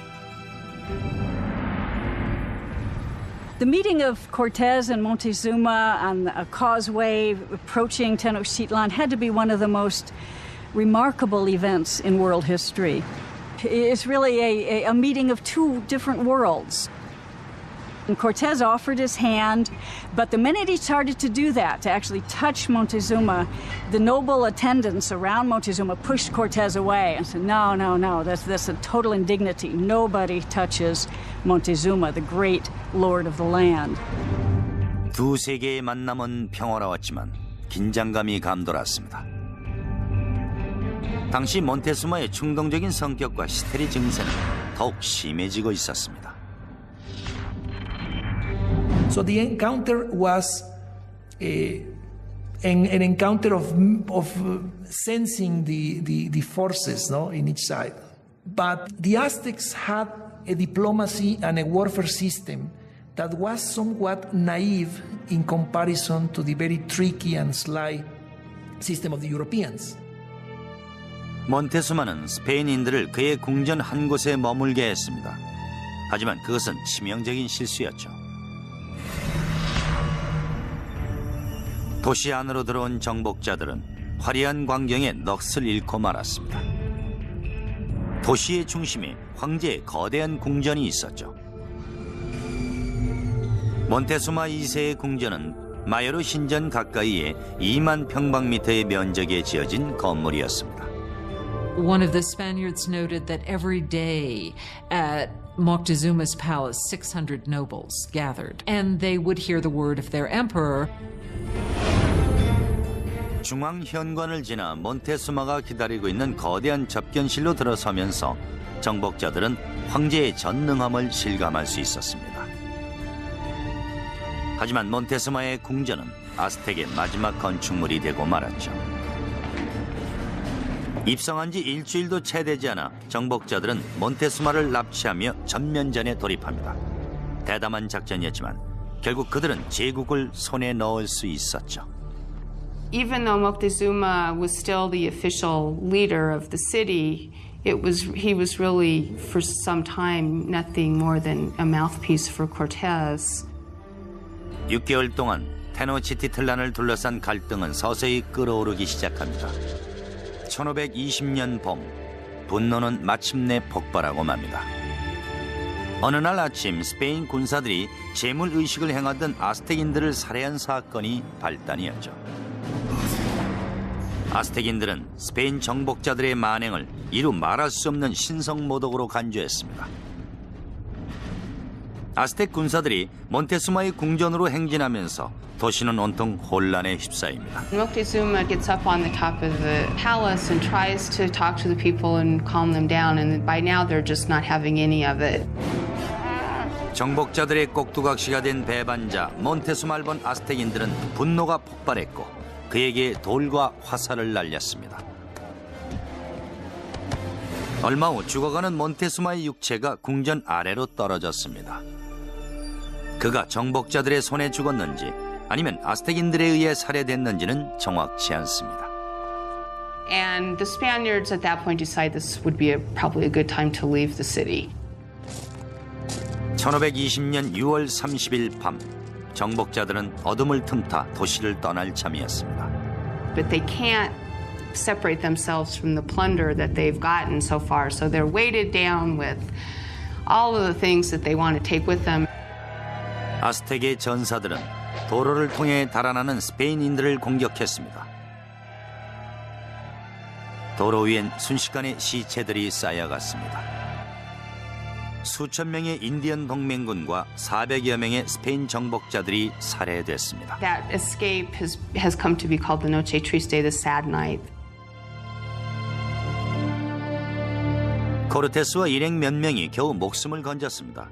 The meeting of Cortez and Montezuma on a causeway approaching Tenochtitlan had to be one of the most remarkable events in world history. It's really a meeting of two different worlds. And Cortez offered his hand, but the minute he started to do that, to actually touch Montezuma, the noble attendants around Montezuma pushed Cortez away and said, no, no, no, that's a total indignity. Nobody touches Montezuma, the great lord of the land. 두 세계의 만남은 평화로웠지만 긴장감이 감돌았습니다. 당시 몬테수마의 충동적인 성격과 히스테리 증세는 더욱 심해지고 있었습니다. So the encounter was an encounter of sensing the forces, no, in each side. But the Aztecs had a diplomacy and a warfare system that was somewhat naive in comparison to the very tricky and sly system of the Europeans. 몬테수마는 스페인인들을 그의 궁전 한 곳에 머물게 했습니다. 하지만 그것은 치명적인 실수였죠. 도시 안으로 들어온 정복자들은 화려한 광경에 넋을 잃고 말았습니다. 도시의 중심에 황제의 거대한 궁전이 있었죠. 몬테수마 2세의 궁전은 마요르 신전 가까이에 2만 평방미터의 면적에 지어진 건물이었습니다. One of the Spaniards noted that every day at Moctezuma's palace, 600 nobles gathered, and they would hear the word of their emperor. 중앙 현관을 지나 몬테수마가 기다리고 있는 거대한 접견실로 들어서면서 정복자들은 황제의 전능함을 실감할 수 있었습니다. 하지만 몬테수마의 궁전은 아스텍의 마지막 건축물이 되고 말았죠. 입성한 지 일주일도 채 되지 않아 정복자들은 몬테수마를 납치하며 전면전에 돌입합니다. 대담한 작전이었지만 결국 그들은 제국을 손에 넣을 수 있었죠. Even though Moctezuma was still the official leader of the city, he was really for some time nothing more than a mouthpiece for Cortez. 6개월 동안 테노치티틀란을 둘러싼 갈등은 서서히 끓어오르기 시작합니다. 1520년 봄, 분노는 마침내 폭발하고 맙니다. 어느 날 아침 스페인 군사들이 재물의식을 행하던 아스텍인들을 살해한 사건이 발단이었죠. 아스텍인들은 스페인 정복자들의 만행을 이루 말할 수 없는 신성모독으로 간주했습니다. 아스텍 군사들이 몬테수마의 궁전으로 행진하면서 도시는 온통 혼란에 휩싸입니다. Moctezuma gets up on the top of the palace and tries to talk to the people and calm them down, and by now they're just not having any of it. 정복자들의 꼭두각시가 된 배반자 몬테수마를 본 아스텍인들은 분노가 폭발했고 그에게 돌과 화살을 날렸습니다. 얼마 후 죽어가는 몬테수마의 육체가 궁전 아래로 떨어졌습니다. 그가 정복자들의 손에 죽었는지 아니면 아스텍인들에 의해 살해됐는지는 정확치 않습니다. And the Spaniards at that point decide this would be probably a good time to leave the city. 1520년 6월 30일 밤 정복자들은 어둠을 틈타 도시를 떠날 참이었습니다. But they can't separate themselves from the plunder that they've gotten so far, so they're weighted down with all of the things that they want to take with them. 아스텍의 전사들은 도로를 통해 달아나는 스페인인들을 공격했습니다. 도로 위엔 순식간에 시체들이 쌓여갔습니다. 수천 명의 인디언 동맹군과 400여 명의 스페인 정복자들이 살해됐습니다. That escape has come to be called the Noche Triste, the sad night. 코르테스와 일행 몇 명이 겨우 목숨을 건졌습니다.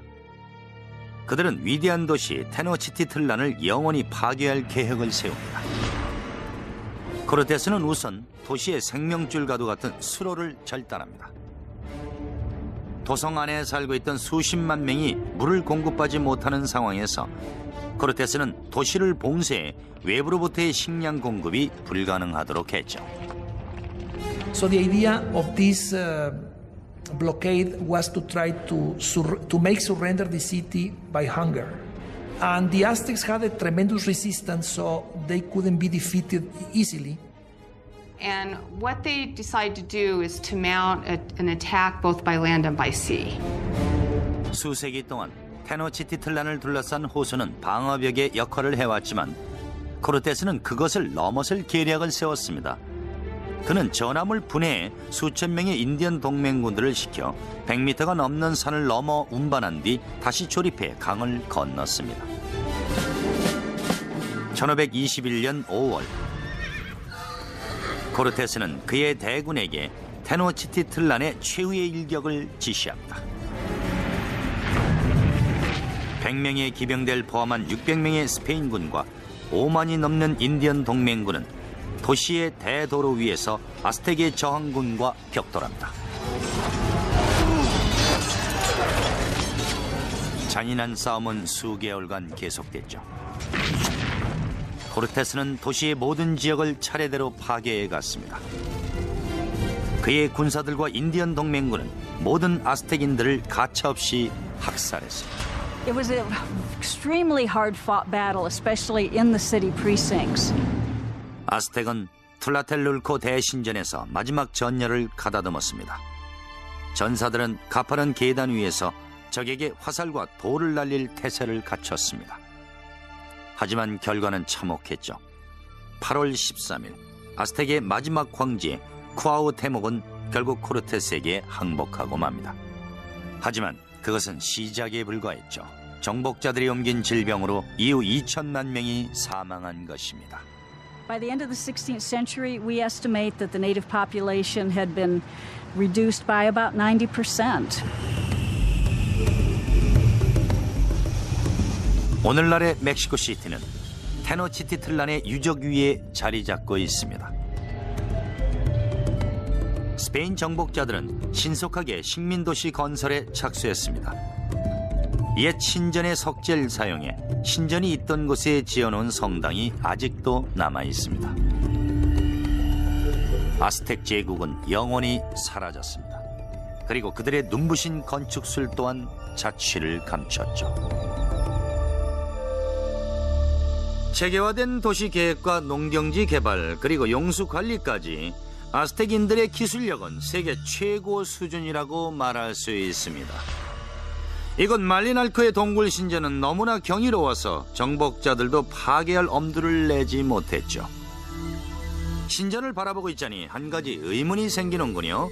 그들은 위대한 도시 테노치티틀란을 영원히 파괴할 계획을 세웁니다. 코르테스는 우선 도시의 생명줄과도 같은 수로를 절단합니다. 도성 안에 살고 있던 수십만 명이 물을 공급받지 못하는 상황에서 코르테스는 도시를 봉쇄해 외부로부터의 식량 공급이 불가능하도록 했죠. So the idea of this blockade was to try to make surrender the city by hunger. And the Aztecs had a tremendous resistance, so they couldn't be defeated easily. And what they decide to do is to mount an attack both by land and by sea. 수세기 동안 테노치티틀란을 둘러싼 호수는 방어벽의 역할을 해왔지만 코르테스는 그것을 넘어설 계략을 세웠습니다. 그는 전함을 분해해 수천 명의 인디언 동맹군들을 시켜 100m가 넘는 산을 넘어 운반한 뒤 다시 조립해 강을 건넜습니다. 1521년 5월 코르테스는 그의 대군에게 테노치티틀란의 최후의 일격을 지시합니다. 100명의 기병대를 포함한 600명의 스페인군과 5만이 넘는 인디언 동맹군은 도시의 대도로 위에서 아스텍의 저항군과 격돌합니다. 잔인한 싸움은 수개월간 계속됐죠. 코르테스는 도시의 모든 지역을 차례대로 파괴해 갔습니다. 그의 군사들과 인디언 동맹군은 모든 아스텍인들을 가차없이 학살했습니다. It was an extremely hard-fought battle, especially in the city precincts. 아스텍은 툴라텔룰코 대신전에서 마지막 전열을 가다듬었습니다. 전사들은 가파른 계단 위에서 적에게 화살과 돌을 날릴 태세를 갖췄습니다. 하지만 결과는 참혹했죠. 8월 13일 아스텍의 마지막 황제 쿠아우테목은 결국 코르테스에게 항복하고 맙니다. 하지만 그것은 시작에 불과했죠. 정복자들이 옮긴 질병으로 이후 2천만 명이 사망한 것입니다. By the end of the 16th century, we estimate that the native population had been reduced by about 90%. 오늘날의 멕시코 시티는 테노치티틀란의 유적 위에 자리 잡고 있습니다. 스페인 정복자들은 신속하게 식민도시 건설에 착수했습니다. 옛 신전의 석재를 사용해 신전이 있던 곳에 지어놓은 성당이 아직도 남아 있습니다. 아스텍 제국은 영원히 사라졌습니다. 그리고 그들의 눈부신 건축술 또한 자취를 감췄죠. 체계화된 도시 계획과 농경지 개발 그리고 용수 관리까지 아스텍인들의 기술력은 세계 최고 수준이라고 말할 수 있습니다. 이곳 말리날코의 동굴 신전은 너무나 경이로워서 정복자들도 파괴할 엄두를 내지 못했죠. 신전을 바라보고 있자니 한 가지 의문이 생기는군요.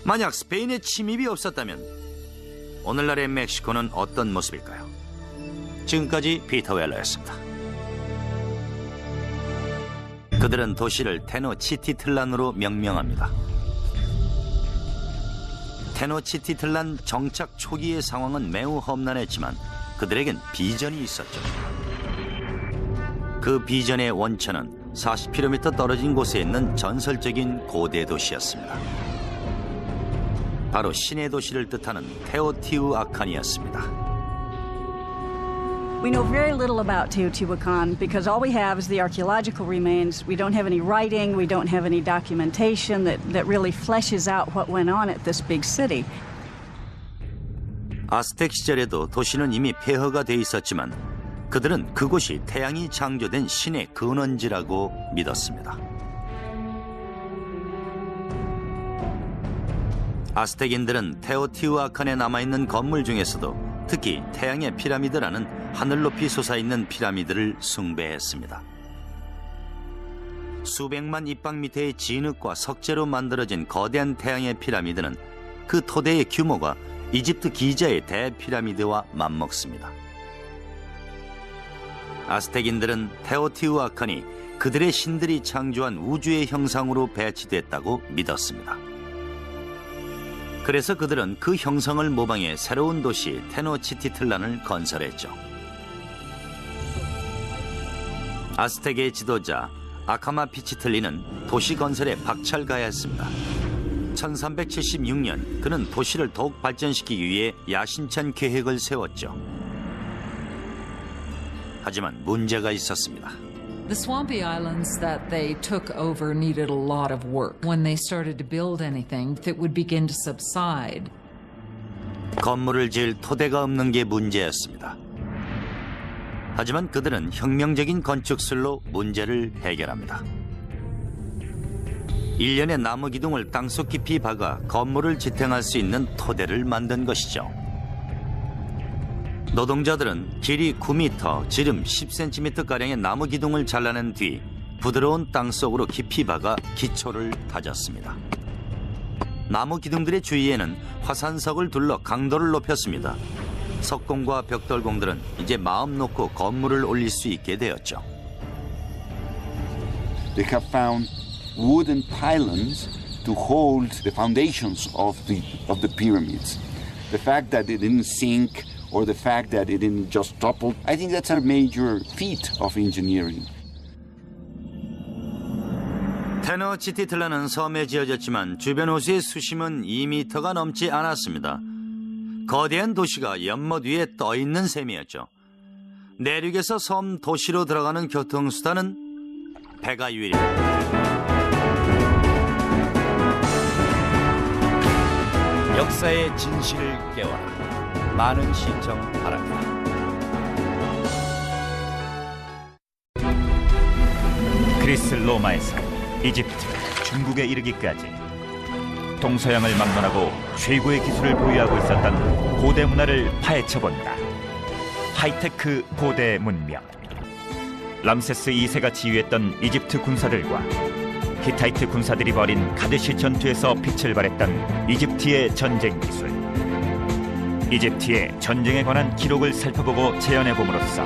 만약 스페인의 침입이 없었다면 오늘날의 멕시코는 어떤 모습일까요? 지금까지 피터 웰러였습니다. 그들은 도시를 테노치티틀란으로 명명합니다. 테노치티틀란 정착 초기의 상황은 매우 험난했지만 그들에겐 비전이 있었죠. 그 비전의 원천은 40km 떨어진 곳에 있는 전설적인 고대 도시였습니다. 바로 신의 도시를 뜻하는 테오티우아칸이었습니다. We know very little about Teotihuacan because all we have is the archaeological remains. We don't have any writing, we don't have any documentation that really fleshes out what went on at this big city. 아스텍 시절에도 도시는 이미 폐허가 돼 있었지만 그들은 그곳이 태양이 창조된 신의 근원지라고 믿었습니다. 아스텍인들은 테오티우아칸에 남아있는 건물 중에서도 특히 태양의 피라미드라는 하늘 높이 솟아있는 피라미드를 숭배했습니다. 수백만 입방 밑의 진흙과 석재로 만들어진 거대한 태양의 피라미드는 그 토대의 규모가 이집트 기자의 대피라미드와 맞먹습니다. 아스텍인들은 테오티우아칸이 그들의 신들이 창조한 우주의 형상으로 배치됐다고 믿었습니다. 그래서 그들은 그 형성을 모방해 새로운 도시 테노치티틀란을 건설했죠. 아스텍의 지도자 아카마피치틀리는 도시 건설에 박찰가했습니다. 1376년 그는 도시를 더욱 발전시키기 위해 야심찬 계획을 세웠죠. 하지만 문제가 있었습니다. The swampy islands that they took over needed a lot of work. When they started to build anything that would begin to subside. 건물을 지을 토대가 없는 게 문제였습니다. 하지만 그들은 혁명적인 건축술로 문제를 해결합니다. 일련의 나무 기둥을 땅속 깊이 박아 건물을 지탱할 수 있는 토대를 만든 것이죠. 노동자들은 길이 9m, 지름 10cm가량의 나무 기둥을 잘라낸 뒤 부드러운 땅 속으로 깊이 박아 기초를 다졌습니다. 나무 기둥들의 주위에는 화산석을 둘러 강도를 높였습니다. 석공과 벽돌공들은 이제 마음 놓고 건물을 올릴 수 있게 되었죠. They have found wooden pylons to hold the foundations of the pyramids. The fact that they didn't sink or the fact that it didn't just topple, I think that's a major feat of engineering. 테노치티틀란은 섬에 지어졌지만 주변 호수의 수심은 2m가 넘지 않았습니다. 거대한 도시가 연못 위에 떠있는 셈이었죠. 내륙에서 섬 도시로 들어가는 교통수단은 배가 유일입니다. 역사의 진실을 깨워라. 많은 시청 바랍니다. 그리스 로마에서 이집트, 중국에 이르기까지 동서양을 막론하고 최고의 기술을 보유하고 있었던 고대 문화를 파헤쳐본다. 하이테크 고대 문명. 람세스 2세가 지휘했던 이집트 군사들과 히타이트 군사들이 벌인 카데시 전투에서 빛을 발했던 이집트의 전쟁 기술. 이집트의 전쟁에 관한 기록을 살펴보고 재현해봄으로써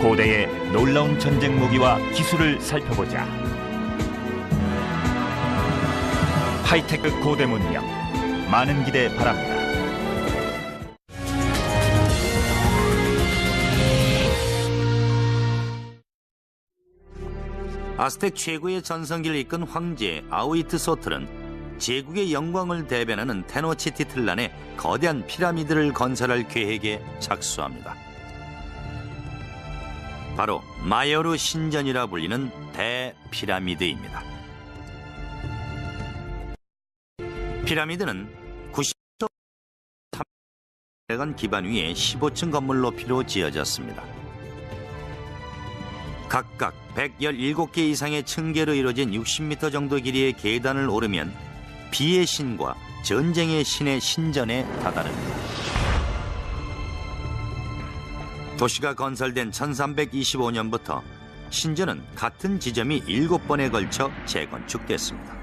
고대의 놀라운 전쟁 무기와 기술을 살펴보자. 하이테크 고대 문명, 많은 기대 바랍니다. 아스텍 최고의 전성기를 이끈 황제 아우이트소틀은 제국의 영광을 대변하는 테노치티틀란에 거대한 피라미드를 건설할 계획에 착수합니다. 바로 마요르 신전이라 불리는 대피라미드입니다. 피라미드는 90m 기반 위에 15층 건물 높이로 지어졌습니다. 각각 117개 이상의 층계로 이루어진 60m 정도 길이의 계단을 오르면 비의 신과 전쟁의 신의 신전에 다다릅니다. 도시가 건설된 1325년부터 신전은 같은 지점이 7번에 걸쳐 재건축됐습니다.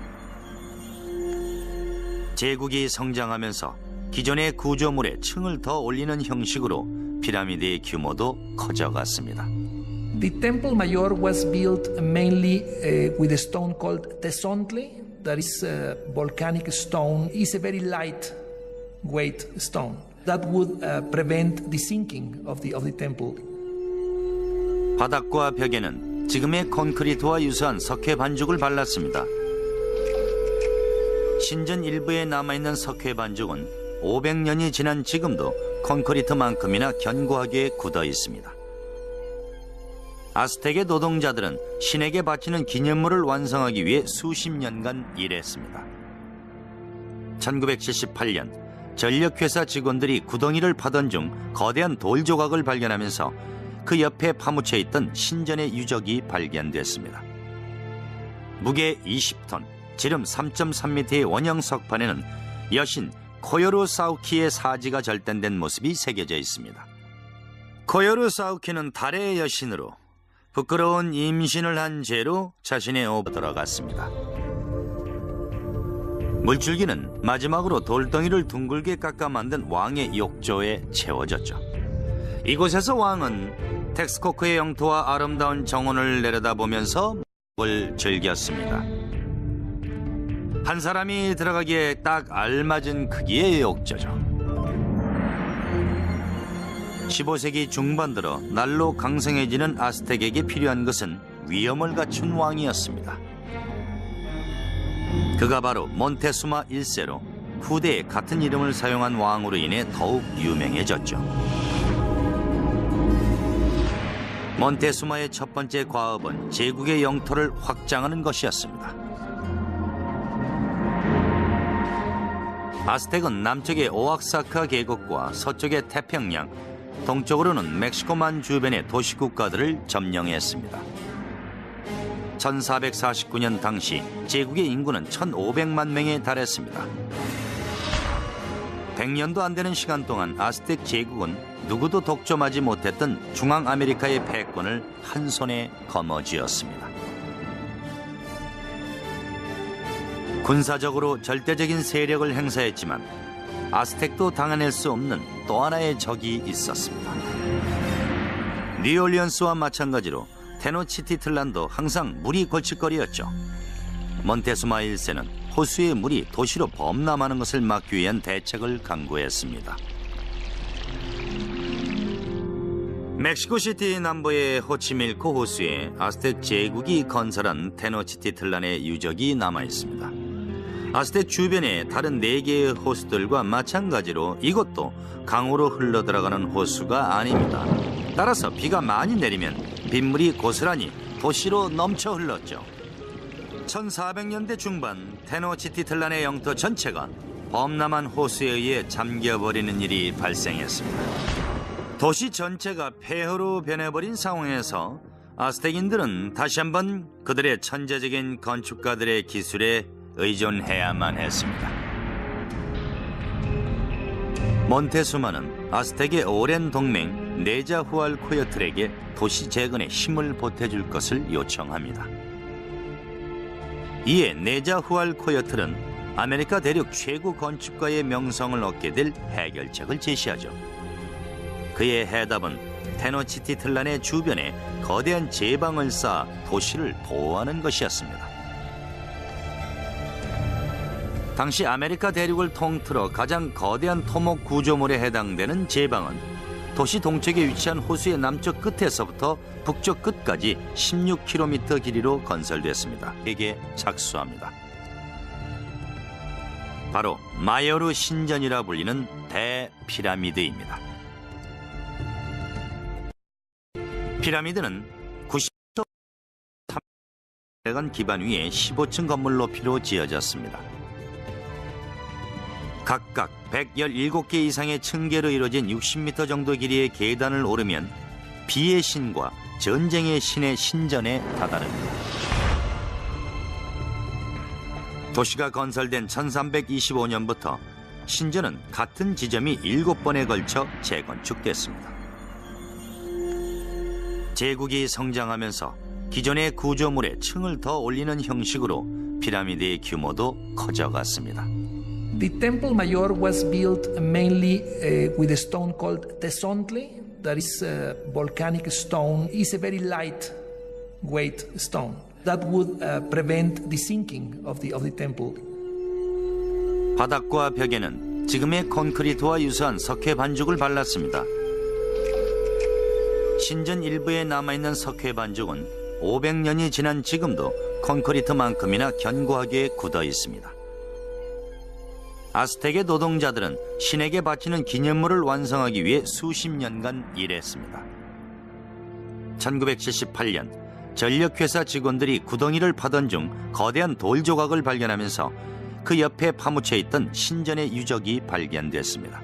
제국이 성장하면서 기존의 구조물에 층을 더 올리는 형식으로 피라미드의 규모도 커져갔습니다. The Temple Mayor was built mainly with a stone called tezontle. That is a volcanic stone. It's a very lightweight stone that would prevent the sinking of the temple. 바닥과 벽에는 지금의 콘크리트와 유사한 석회 반죽을 발랐습니다. 신전 일부에 남아있는 석회 반죽은 500년이 지난 지금도 콘크리트만큼이나 견고하게 굳어 있습니다. 아스텍의 노동자들은 신에게 바치는 기념물을 완성하기 위해 수십 년간 일했습니다. 1978년 전력회사 직원들이 구덩이를 파던 중 거대한 돌 조각을 발견하면서 그 옆에 파묻혀 있던 신전의 유적이 발견됐습니다. 무게 20톤, 지름 3.3m의 원형 석판에는 여신 코요루 사우키의 사지가 절단된 모습이 새겨져 있습니다. 코요루 사우키는 달의 여신으로 부끄러운 임신을 한 죄로 자신의 업으로 들어갔습니다. 물줄기는 마지막으로 돌덩이를 둥글게 깎아 만든 왕의 욕조에 채워졌죠. 이곳에서 왕은 텍스코크의 영토와 아름다운 정원을 내려다보면서 을 즐겼습니다. 한 사람이 들어가기에 딱 알맞은 크기의 욕조죠. 15세기 중반 들어 날로 강성해지는 아스텍에게 필요한 것은 위엄을 갖춘 왕이었습니다. 그가 바로 몬테수마 1세로 후대에 같은 이름을 사용한 왕으로 인해 더욱 유명해졌죠. 몬테수마의 첫 번째 과업은 제국의 영토를 확장하는 것이었습니다. 아스텍은 남쪽의 오악사카 계곡과 서쪽의 태평양, 동쪽으로는 멕시코만 주변의 도시국가들을 점령했습니다. 1449년 당시 제국의 인구는 1500만 명에 달했습니다. 100년도 안 되는 시간 동안 아스텍 제국은 누구도 독점하지 못했던 중앙아메리카의 패권을 한 손에 거머쥐었습니다. 군사적으로 절대적인 세력을 행사했지만 아스텍도 당해낼 수 없는 또 하나의 적이 있었습니다. 뉴올리언스와 마찬가지로 테노치티틀란도 항상 물이 골칫거리였죠. 몬테수마 1세는 호수의 물이 도시로 범람하는 것을 막기 위한 대책을 강구했습니다. 멕시코시티 남부의 호치밀코 호수에 아스텍 제국이 건설한 테노치티틀란의 유적이 남아있습니다. 아스텍 주변의 다른 4개의 호수들과 마찬가지로 이것도 강으로 흘러들어가는 호수가 아닙니다. 따라서 비가 많이 내리면 빗물이 고스란히 도시로 넘쳐 흘렀죠. 1400년대 중반 테노치티틀란의 영토 전체가 범람한 호수에 의해 잠겨버리는 일이 발생했습니다. 도시 전체가 폐허로 변해버린 상황에서 아스텍인들은 다시 한번 그들의 천재적인 건축가들의 기술에 의존해야만 했습니다. 몬테수마는 아스텍의 오랜 동맹 네자후알코여틀에게 도시 재건에 힘을 보태줄 것을 요청합니다. 이에 네자후알코여틀은 아메리카 대륙 최고 건축가의 명성을 얻게 될 해결책을 제시하죠. 그의 해답은 테노치티틀란의 주변에 거대한 제방을 쌓아 도시를 보호하는 것이었습니다. 당시 아메리카 대륙을 통틀어 가장 거대한 토목 구조물에 해당되는 제방은 도시 동쪽에 위치한 호수의 남쪽 끝에서부터 북쪽 끝까지 16km 길이로 건설됐습니다. 에게 착수합니다. 바로 마요르 신전이라 불리는 대피라미드입니다. 피라미드는 90m 기반 위에 15층 건물 높이로 지어졌습니다. 각각 117개 이상의 층계로 이루어진 60m 정도 길이의 계단을 오르면 비의 신과 전쟁의 신의 신전에 다다릅니다. 도시가 건설된 1325년부터 신전은 같은 지점이 7번에 걸쳐 재건축됐습니다. 제국이 성장하면서 기존의 구조물에 층을 더 올리는 형식으로 피라미드의 규모도 커져갔습니다. The Temple Mayor was built mainly with a stone called tezontle. That is a volcanic stone. It's a very lightweight stone that would prevent the sinking of the temple. 바닥과 벽에는 지금의 콘크리트와 유사한 석회 반죽을 발랐습니다. 신전 일부에 남아있는 석회 반죽은 500년이 지난 지금도 콘크리트만큼이나 견고하게 굳어 있습니다. 아스텍의 노동자들은 신에게 바치는 기념물을 완성하기 위해 수십 년간 일했습니다. 1978년 전력회사 직원들이 구덩이를 파던 중 거대한 돌 조각을 발견하면서 그 옆에 파묻혀 있던 신전의 유적이 발견됐습니다.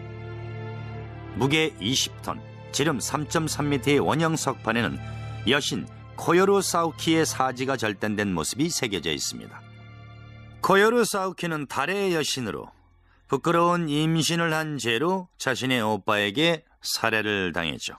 무게 20톤, 지름 3.3m의 원형 석판에는 여신 코요루 사우키의 사지가 절단된 모습이 새겨져 있습니다. 코요루 사우키는 달의 여신으로 부끄러운 임신을 한 죄로 자신의 오빠에게 살해를 당했죠.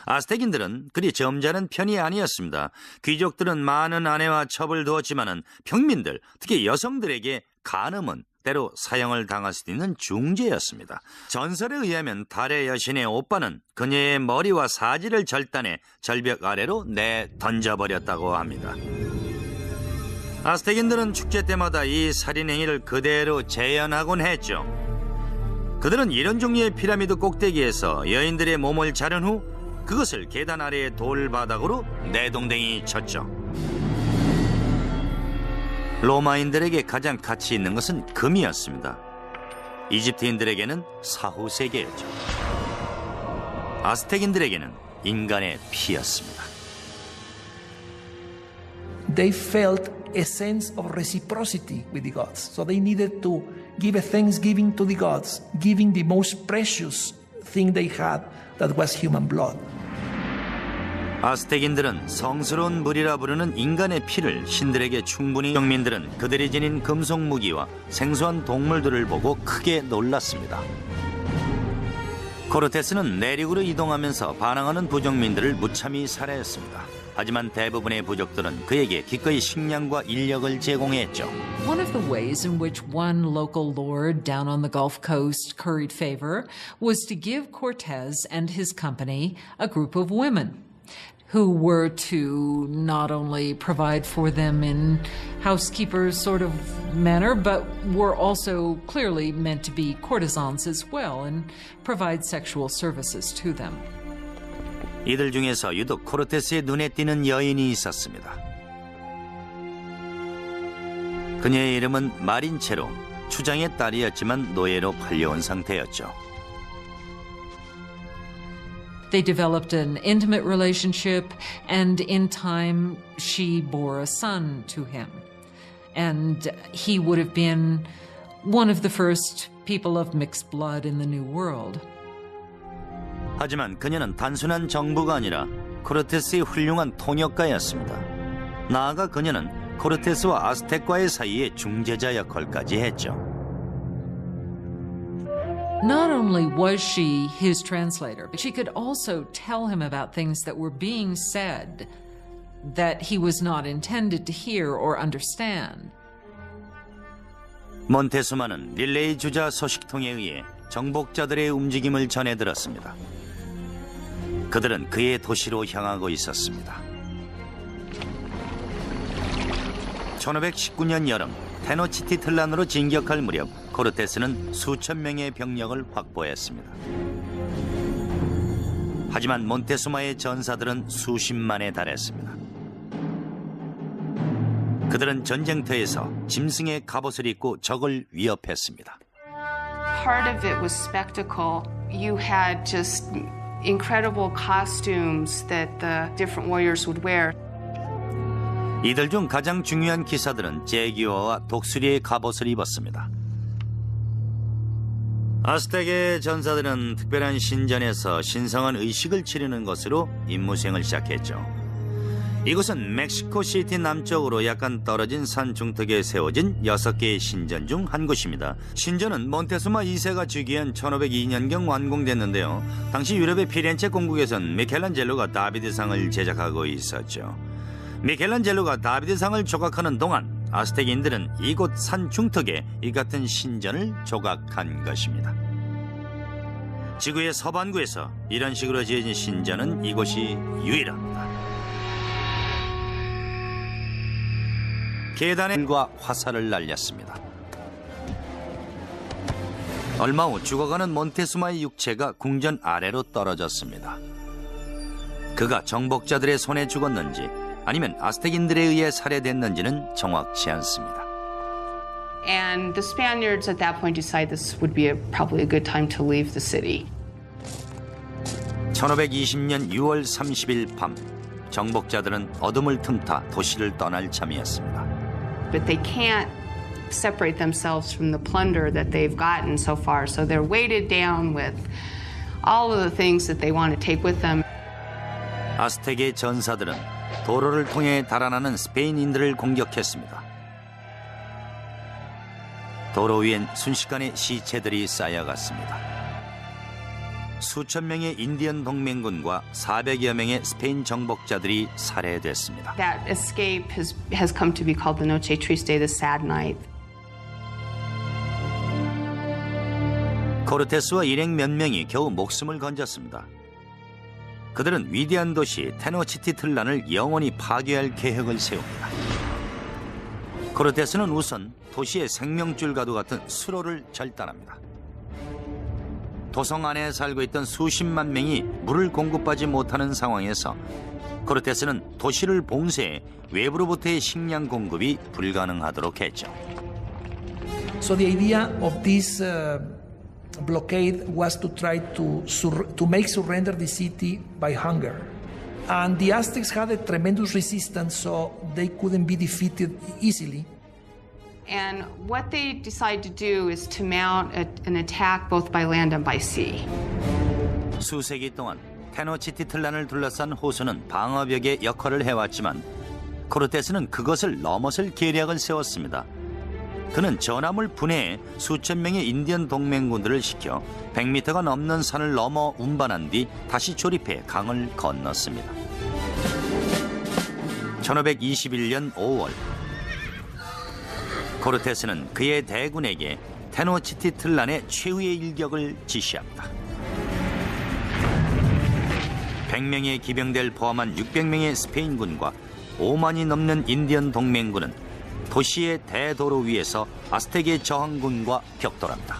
아스텍인들은 그리 점잖은 편이 아니었습니다. 귀족들은 많은 아내와 첩을 두었지만은 평민들, 특히 여성들에게 간음은 때로 사형을 당할 수도 있는 중죄였습니다. 전설에 의하면 달의 여신의 오빠는 그녀의 머리와 사지를 절단해 절벽 아래로 던져버렸다고 합니다. 아스텍인들은 축제 때마다 이 살인 행위를 그대로 재현하곤 했죠. 그들은 이런 종류의 피라미드 꼭대기에서 여인들의 몸을 자른 후 그것을 계단 아래의 돌바닥으로 내동댕이 쳤죠. 로마인들에게 가장 가치 있는 것은 금이었습니다. 이집트인들에게는 사후세계였죠. 아스텍인들에게는 인간의 피였습니다. They felt a sense of reciprocity with the gods. So they needed to give a thanksgiving to the gods, giving the most precious thing they had, that was human blood. 아스텍인들은 성스러운 물이라 부르는 인간의 피를 신들에게 충분히 영민들은 그들이 지닌 금속 무기와 생소한 동물들을 보고 크게 놀랐습니다. 코르테스는 내륙으로 이동하면서 반항하는 부족민들을 무참히 살해했습니다. 하지만 대부분의 부족들은 그에게 기꺼이 식량과 인력을 제공했죠. One of the ways in which one local lord down on the Gulf Coast curried favor was to give Cortez and his company a group of women who were to not only provide for them in housekeepers sort of manner, but were also clearly meant to be courtesans as well and provide sexual services to them. 이들 중에서 유독 코르테스의 눈에 띄는 여인이 있었습니다. 그녀의 이름은 마린체로, 추장의 딸이었지만 노예로 팔려온 상태였죠. They developed an intimate relationship, and in time, she bore a son to him. And he would have been one of the first people of mixed blood in the New World. 하지만 그녀는 단순한 정부가 아니라 코르테스의 훌륭한 통역가였습니다. 나아가 그녀는 코르테스와 아스텍과의 사이의 중재자 역할까지 했죠. Not only was she his translator, but she could also tell him about things that were being said that he was not intended to hear or understand. 몬테수마는 릴레이 주자 소식통에 의해 정복자들의 움직임을 전해 들었습니다. 그들은 그의 도시로 향하고 있었습니다. 1519년 여름 테노치티틀란으로 진격할 무렵 코르테스는 수천 명의 병력을 확보했습니다. 하지만 몬테수마의 전사들은 수십만에 달했습니다. 그들은 전쟁터에서 짐승의 갑옷을 입고 적을 위협했습니다. Part of it was spectacle. You had just incredible costumes that the different warriors would wear. 이들 중 가장 중요한 기사들은 제기어와 독수리의 갑옷을 입었습니다. 아스텍의 전사들은 특별한 신전에서 신성한 의식을 치르는 것으로 임무 수행을 시작했죠. 이곳은 멕시코시티 남쪽으로 약간 떨어진 산 중턱에 세워진 6개의 신전 중 한 곳입니다. 신전은 몬테수마 2세가 즉위한 1502년경 완공됐는데요. 당시 유럽의 피렌체 공국에선 미켈란젤로가 다비드상을 제작하고 있었죠. 미켈란젤로가 다비드상을 조각하는 동안 아스텍인들은 이곳 산 중턱에 이 같은 신전을 조각한 것입니다. 지구의 서반구에서 이런 식으로 지어진 신전은 이곳이 유일합니다. 계단에 불과 화살을 날렸습니다. 얼마 후 죽어가는 몬테수마의 육체가 궁전 아래로 떨어졌습니다. 그가 정복자들의 손에 죽었는지 아니면 아스텍인들에 의해 살해됐는지는 정확치 않습니다. And the Spaniards at that point decided this would be probably a good time to leave the city. 1520년 6월 30일 밤 정복자들은 어둠을 틈타 도시를 떠날 참이었습니다. But they can't separate themselves from the plunder that they've gotten so far, so they're weighted down with all of the things that they want to take with them. 아스텍의 전사들은 도로를 통해 달아나는 스페인인들을 공격했습니다. 도로 위엔 순식간에 시체들이 쌓여갔습니다. 수천 명의 인디언 동맹군과 400여 명의 스페인 정복자들이 살해됐습니다. That escape has come to be called the Noche Triste, the sad night. 코르테스와 일행 몇 명이 겨우 목숨을 건졌습니다. 그들은 위대한 도시 테노치티틀란을 영원히 파괴할 계획을 세웁니다. 코르테스는 우선 도시의 생명줄과도 같은 수로를 절단합니다. 도성 안에 살고 있던 수십만 명이 물을 공급받지 못하는 상황에서 코르테스는 도시를 봉쇄해 외부로부터의 식량 공급이 불가능하도록 했죠. So the idea of this blockade was to try to make surrender the city by hunger. And the Aztecs had a tremendous resistance, so they couldn't be defeated easily. And what they decide to do is to mount an attack both by land and by sea. 수세기 동안 테노치티틀란을 둘러싼 호수는 방어벽의 역할을 해왔지만 코르테스는 그것을 넘어설 계략을 세웠습니다. 그는 전함을 분해해 수천 명의 인디언 동맹군들을 시켜 100m가 넘는 산을 넘어 운반한 뒤 다시 조립해 강을 건넜습니다. 1521년 5월 코르테스는 그의 대군에게 테노치티틀란의 최후의 일격을 지시합니다. 100명의 기병대를 포함한 600명의 스페인군과 5만이 넘는 인디언 동맹군은 도시의 대도로 위에서 아스텍의 저항군과 격돌합니다.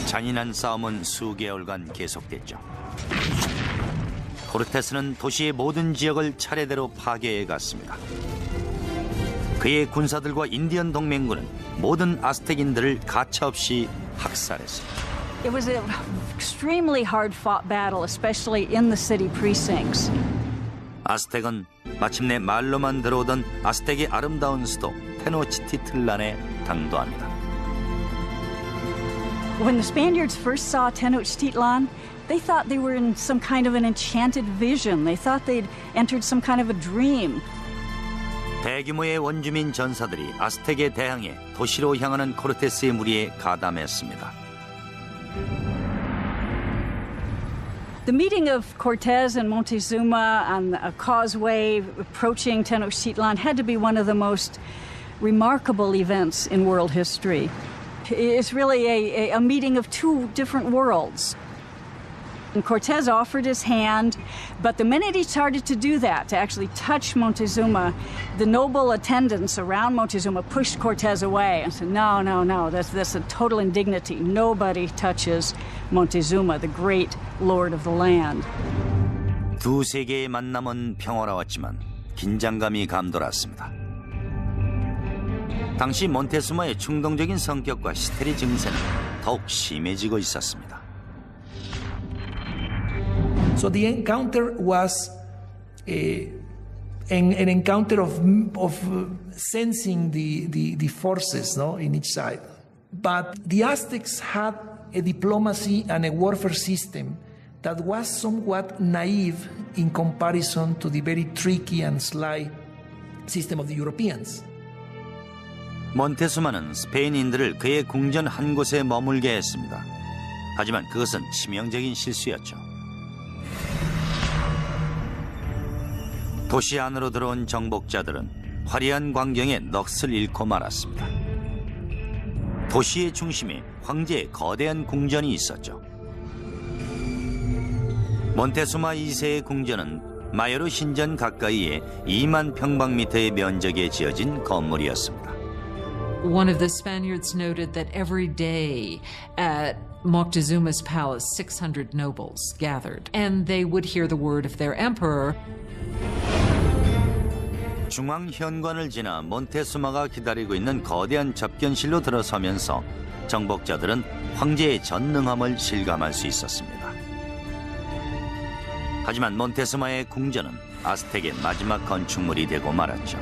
잔인한 싸움은 수개월간 계속됐죠. 코르테스는 도시의 모든 지역을 차례대로 파괴해 갔습니다. 그의 군사들과 인디언 동맹군은 모든 아스텍인들을 가차없이 학살했습니다. It was an extremely hard-fought battle, especially in the city precincts. 아스텍은 마침내 말로만 들어오던 아스텍의 아름다운 수도 테노치티틀란에 당도합니다. When the Spaniards first saw Tenochtitlan, they thought they were in some kind of an enchanted vision. They thought they'd entered some kind of a dream. 대규모의 원주민 전사들이 아스텍에 대항해 도시로 향하는 코르테스의 무리에 가담했습니다. The meeting of Cortez and Montezuma on a causeway approaching Tenochtitlan had to be one of the most remarkable events in world history. It's really a meeting of two different worlds. And Cortez offered his hand, but the minute he started to do that, to actually touch Montezuma, the noble attendants around Montezuma pushed Cortez away and said, no, that's a total indignity. Nobody touches Montezuma, the great lord of the land. 두 세계의 만남은 평화로웠지만 긴장감이 감돌았습니다. 당시 몬테수마의 충동적인 성격과 히스테리 증세는 더욱 심해지고 있었습니다. So the encounter was an encounter of sensing the forces, no, in each side. But the Aztecs had a diplomacy and a warfare system that was somewhat naive in comparison to the very tricky and sly system of the Europeans. 몬테수마는 스페인인들을 그의 궁전 한 곳에 머물게 했습니다. 하지만 그것은 치명적인 실수였죠. 도시 안으로 들어온 정복자들은 화려한 광경에 넋을 잃고 말았습니다. 도시의 중심에 황제의 거대한 궁전이 있었죠. 몬테수마 2세의 궁전은 마요르 신전 가까이에 2만 평방미터의 면적에 지어진 건물이었습니다. One of the Spaniards noted that every day at Moctezuma's palace, 600 nobles gathered, and they would hear the word of their emperor. 중앙 현관을 지나 몬테수마가 기다리고 있는 거대한 접견실로 들어서면서 정복자들은 황제의 전능함을 실감할 수 있었습니다. 하지만 몬테수마의 궁전은 아스텍의 마지막 건축물이 되고 말았죠.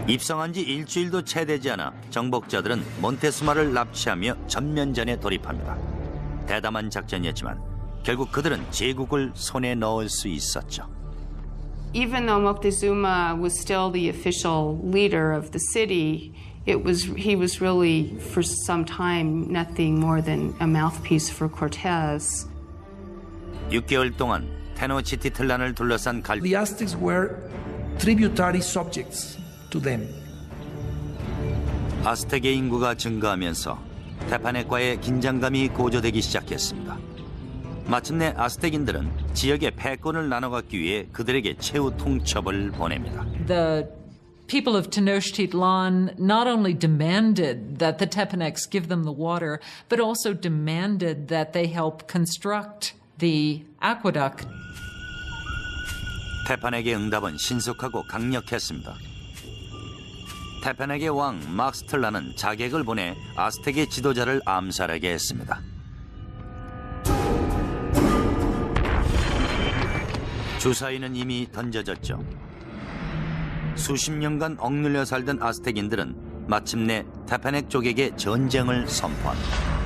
입성한 지 일주일도 채 되지 않아 정복자들은 몬테수마를 납치하며 전면전에 돌입합니다. 대담한 작전이었지만 결국 그들은 제국을 손에 넣을 수 있었죠. Even though Moctezuma was still the official leader of the city, he was really for some time nothing more than a mouthpiece for Cortez. 6개월 동안 테노치티틀란을 둘러싼 The Aztecs were tributary subjects to them. 아스텍의 인구가 증가하면서 테파넥과의 긴장감이 고조되기 시작했습니다. 마침내 아스텍인들은 지역의 패권을 나눠 갖기 위해 그들에게 최후 통첩을 보냅니다. The people of Tenochtitlan not only demanded that the Tepanecs give them the water, but also demanded that they help construct the aqueduct. 테파넥의 응답은 신속하고 강력했습니다. 테파넥의 왕 막스틀라는 자객을 보내 아스텍의 지도자를 암살하게 했습니다. 주사위는 이미 던져졌죠. 수십 년간 억눌려 살던 아스텍인들은 마침내 테파넥 쪽에게 전쟁을 선포합니다.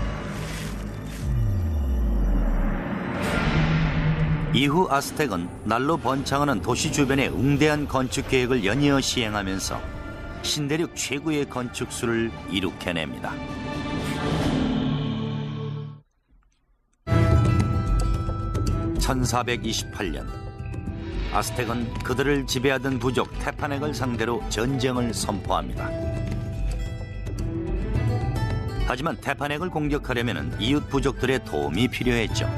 이후 아스텍은 날로 번창하는 도시 주변에 웅대한 건축 계획을 연이어 시행하면서 신대륙 최고의 건축수를 이룩해냅니다. (1428년) 아스텍은 그들을 지배하던 부족 테파넥을 상대로 전쟁을 선포합니다. 하지만 테파넥을 공격하려면 이웃 부족들의 도움이 필요했죠.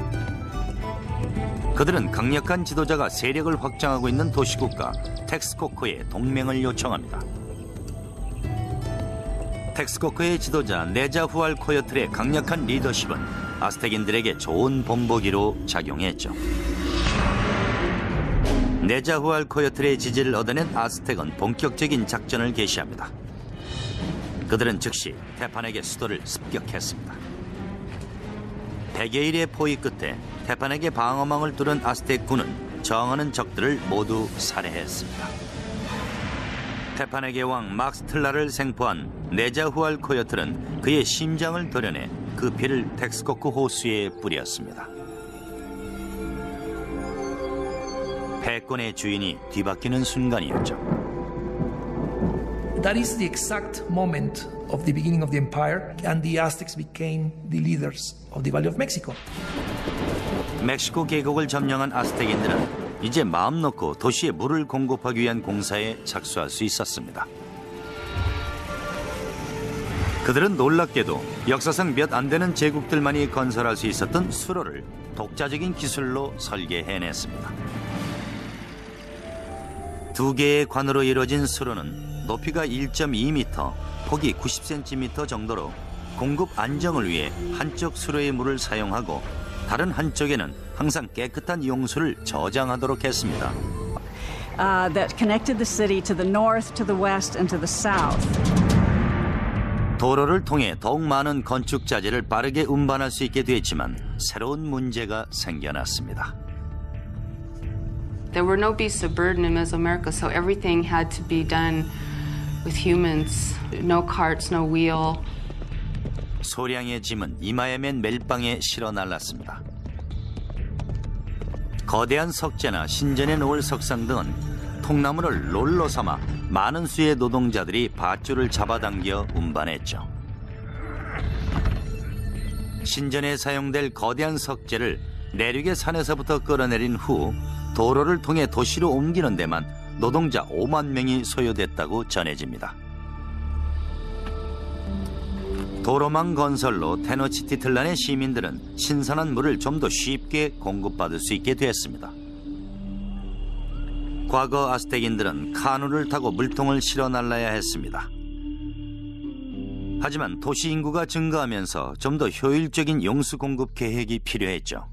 그들은 강력한 지도자가 세력을 확장하고 있는 도시국가 텍스코코에 동맹을 요청합니다. 텍스코코의 지도자 네자후알코여틀의 강력한 리더십은 아스텍인들에게 좋은 본보기로 작용했죠. 네자후알코여틀의 지지를 얻어낸 아스텍은 본격적인 작전을 개시합니다. 그들은 즉시 테파넥의 수도를 습격했습니다. 100여일의 포위 끝에 테파넥의 방어망을 뚫은 아스텍군은 저항하는 적들을 모두 살해했습니다. 테파넥의 왕 막스틀라를 생포한 네자후알코여틀은 그의 심장을 도려내 그 피를 텍스코크 호수에 뿌렸습니다. 패권의 주인이 뒤바뀌는 순간이었죠. That is the exact moment of the beginning of the empire, and the Aztecs became the leaders of the Valley of Mexico. 멕시코 계곡을 점령한 아스텍인들은 이제 마음 놓고 도시에 물을 공급하기 위한 공사에 착수할 수 있었습니다. 그들은 놀랍게도 역사상 몇 안 되는 제국들만이 건설할 수 있었던 수로를 독자적인 기술로 설계해냈습니다. 2개의 관으로 이루어진 수로는 높이가 1.2m, 폭이 90cm 정도로 공급 안정을 위해 한쪽 수로의 물을 사용하고 다른 한쪽에는 항상 깨끗한 용수를 저장하도록 했습니다. That connected the city to the north, to the west, and to the south. 도로를 통해 더욱 많은 건축 자재를 빠르게 운반할 수 있게 됐지만 새로운 문제가 생겨났습니다. There were no beasts of burden in Mesoamerica, so everything had to be done with humans. No carts, no wheel. 소량의 짐은 이마에 맨 멜빵에 실어 날랐습니다. 거대한 석재나 신전에 놓을 석상 등은 통나무를 롤로 삼아 많은 수의 노동자들이 밧줄을 잡아당겨 운반했죠. 신전에 사용될 거대한 석재를 내륙의 산에서부터 끌어내린 후 도로를 통해 도시로 옮기는 데만 노동자 5만 명이 소요됐다고 전해집니다. 도로망 건설로 테노치티틀란의 시민들은 신선한 물을 좀 더 쉽게 공급받을 수 있게 되었습니다. 과거 아스텍인들은 카누를 타고 물통을 실어 날라야 했습니다. 하지만 도시 인구가 증가하면서 좀 더 효율적인 용수 공급 계획이 필요했죠.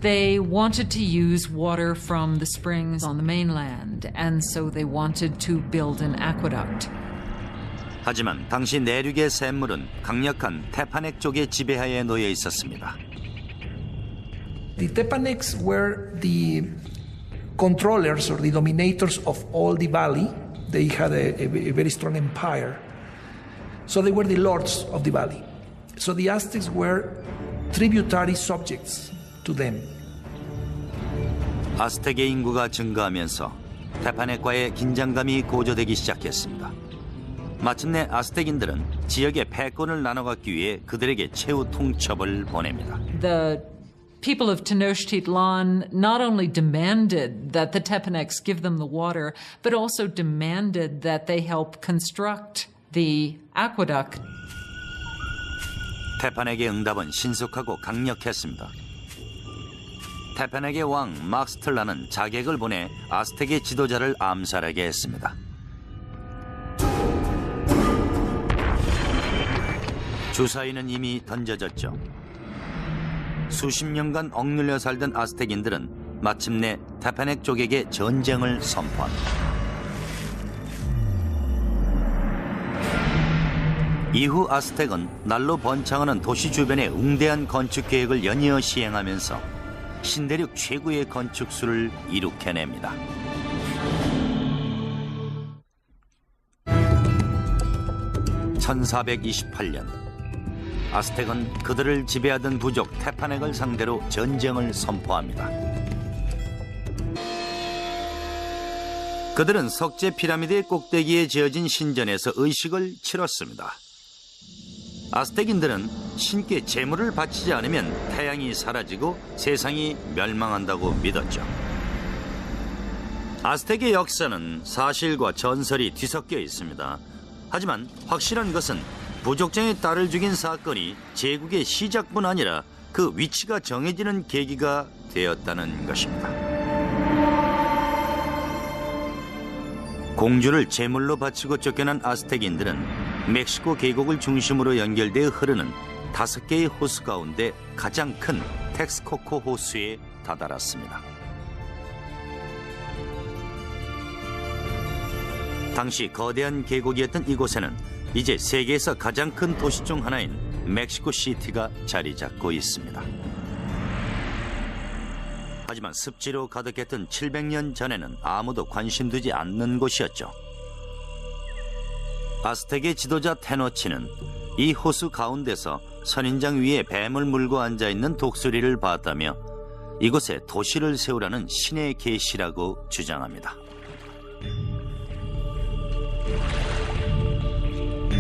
They wanted to use water from the springs on the mainland, and so they wanted to build an aqueduct. 하지만 당시 내륙의 샘물은 강력한 테파넥 쪽의 지배하에 놓여 있었습니다. The Tepanecs were the controllers or the dominators of all the valley. They had a very strong empire. So they were the lords of the valley. So the Aztecs were tributary subjects to them. 아스텍의 인구가 증가하면서 테파넥과의 긴장감이 고조되기 시작했습니다. 마침내 아스텍인들은 지역의 패권을 나눠 갖기 위해 그들에게 최후 통첩을 보냅니다. The people of Tenochtitlan not only demanded that the Tepanecs give them the water, but also demanded that they help construct the aqueduct. 테파넥의 응답은 신속하고 강력했습니다. 테파넥의 왕 막스틀라는 자객을 보내 아스텍의 지도자를 암살하게 했습니다. 주사위는 이미 던져졌죠. 수십 년간 억눌려 살던 아스텍인들은 마침내 테파넥 쪽에게 전쟁을 선포합니다. 이후 아스텍은 날로 번창하는 도시 주변의 웅대한 건축 계획을 연이어 시행하면서 신대륙 최고의 건축수를 이룩해냅니다. (1428년) 아스텍은 그들을 지배하던 부족 테파넥을 상대로 전쟁을 선포합니다. 그들은 석재 피라미드의 꼭대기에 지어진 신전에서 의식을 치렀습니다. 아스텍인들은 신께 제물을 바치지 않으면 태양이 사라지고 세상이 멸망한다고 믿었죠. 아스텍의 역사는 사실과 전설이 뒤섞여 있습니다. 하지만 확실한 것은 부족장의 딸을 죽인 사건이 제국의 시작뿐 아니라 그 위치가 정해지는 계기가 되었다는 것입니다. 공주를 제물로 바치고 쫓겨난 아스텍인들은 멕시코 계곡을 중심으로 연결되어 흐르는 5개의 호수 가운데 가장 큰 텍스코코 호수에 다다랐습니다. 당시 거대한 계곡이었던 이곳에는 이제 세계에서 가장 큰 도시 중 하나인 멕시코 시티가 자리 잡고 있습니다. 하지만 습지로 가득했던 700년 전에는 아무도 관심 두지 않는 곳이었죠. 아스텍의 지도자 테노치는 이 호수 가운데서 선인장 위에 뱀을 물고 앉아있는 독수리를 봤다며 이곳에 도시를 세우라는 신의 계시라고 주장합니다.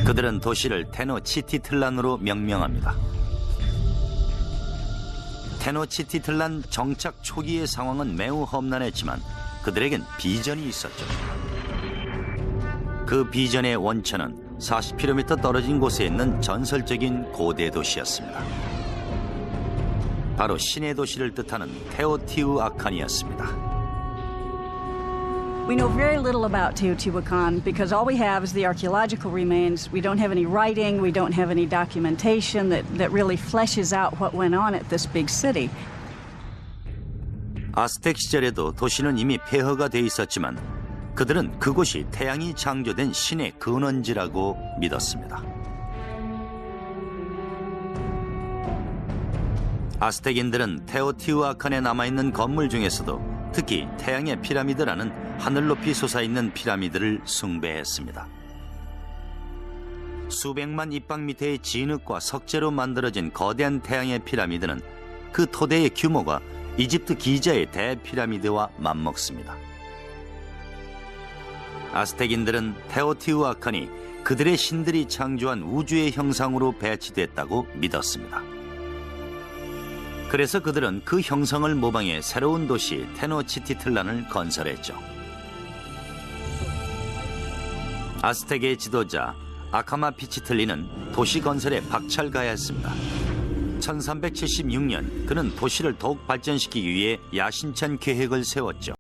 그들은 도시를 테노치티틀란으로 명명합니다. 테노치티틀란 정착 초기의 상황은 매우 험난했지만 그들에겐 비전이 있었죠. 그 비전의 원천은 40km 떨어진 곳에 있는 전설적인 고대 도시였습니다. 바로 신의 도시를 뜻하는 테오티우아칸이었습니다. We know very little about Teotihuacan because all we have is the archaeological remains. We don't have any writing, we don't have any documentation that really fleshes out what went on at this big city. 아스텍 시절에도 도시는 이미 폐허가 돼 있었지만 그들은 그곳이 태양이 창조된 신의 근원지라고 믿었습니다. 아스텍인들은 테오티우아칸에 남아있는 건물 중에서도 특히 태양의 피라미드라는 하늘 높이 솟아있는 피라미드를 숭배했습니다. 수백만 입방미터의 진흙과 석재로 만들어진 거대한 태양의 피라미드는 그 토대의 규모가 이집트 기자의 대피라미드와 맞먹습니다. 아스텍인들은 테오티우아칸이 그들의 신들이 창조한 우주의 형상으로 배치됐다고 믿었습니다. 그래서 그들은 그 형성을 모방해 새로운 도시 테노치티틀란을 건설했죠. 아스텍의 지도자 아카마피치틀리는 도시 건설에 박찰가했습니다. 1376년 그는 도시를 더욱 발전시키기 위해 야심찬 계획을 세웠죠.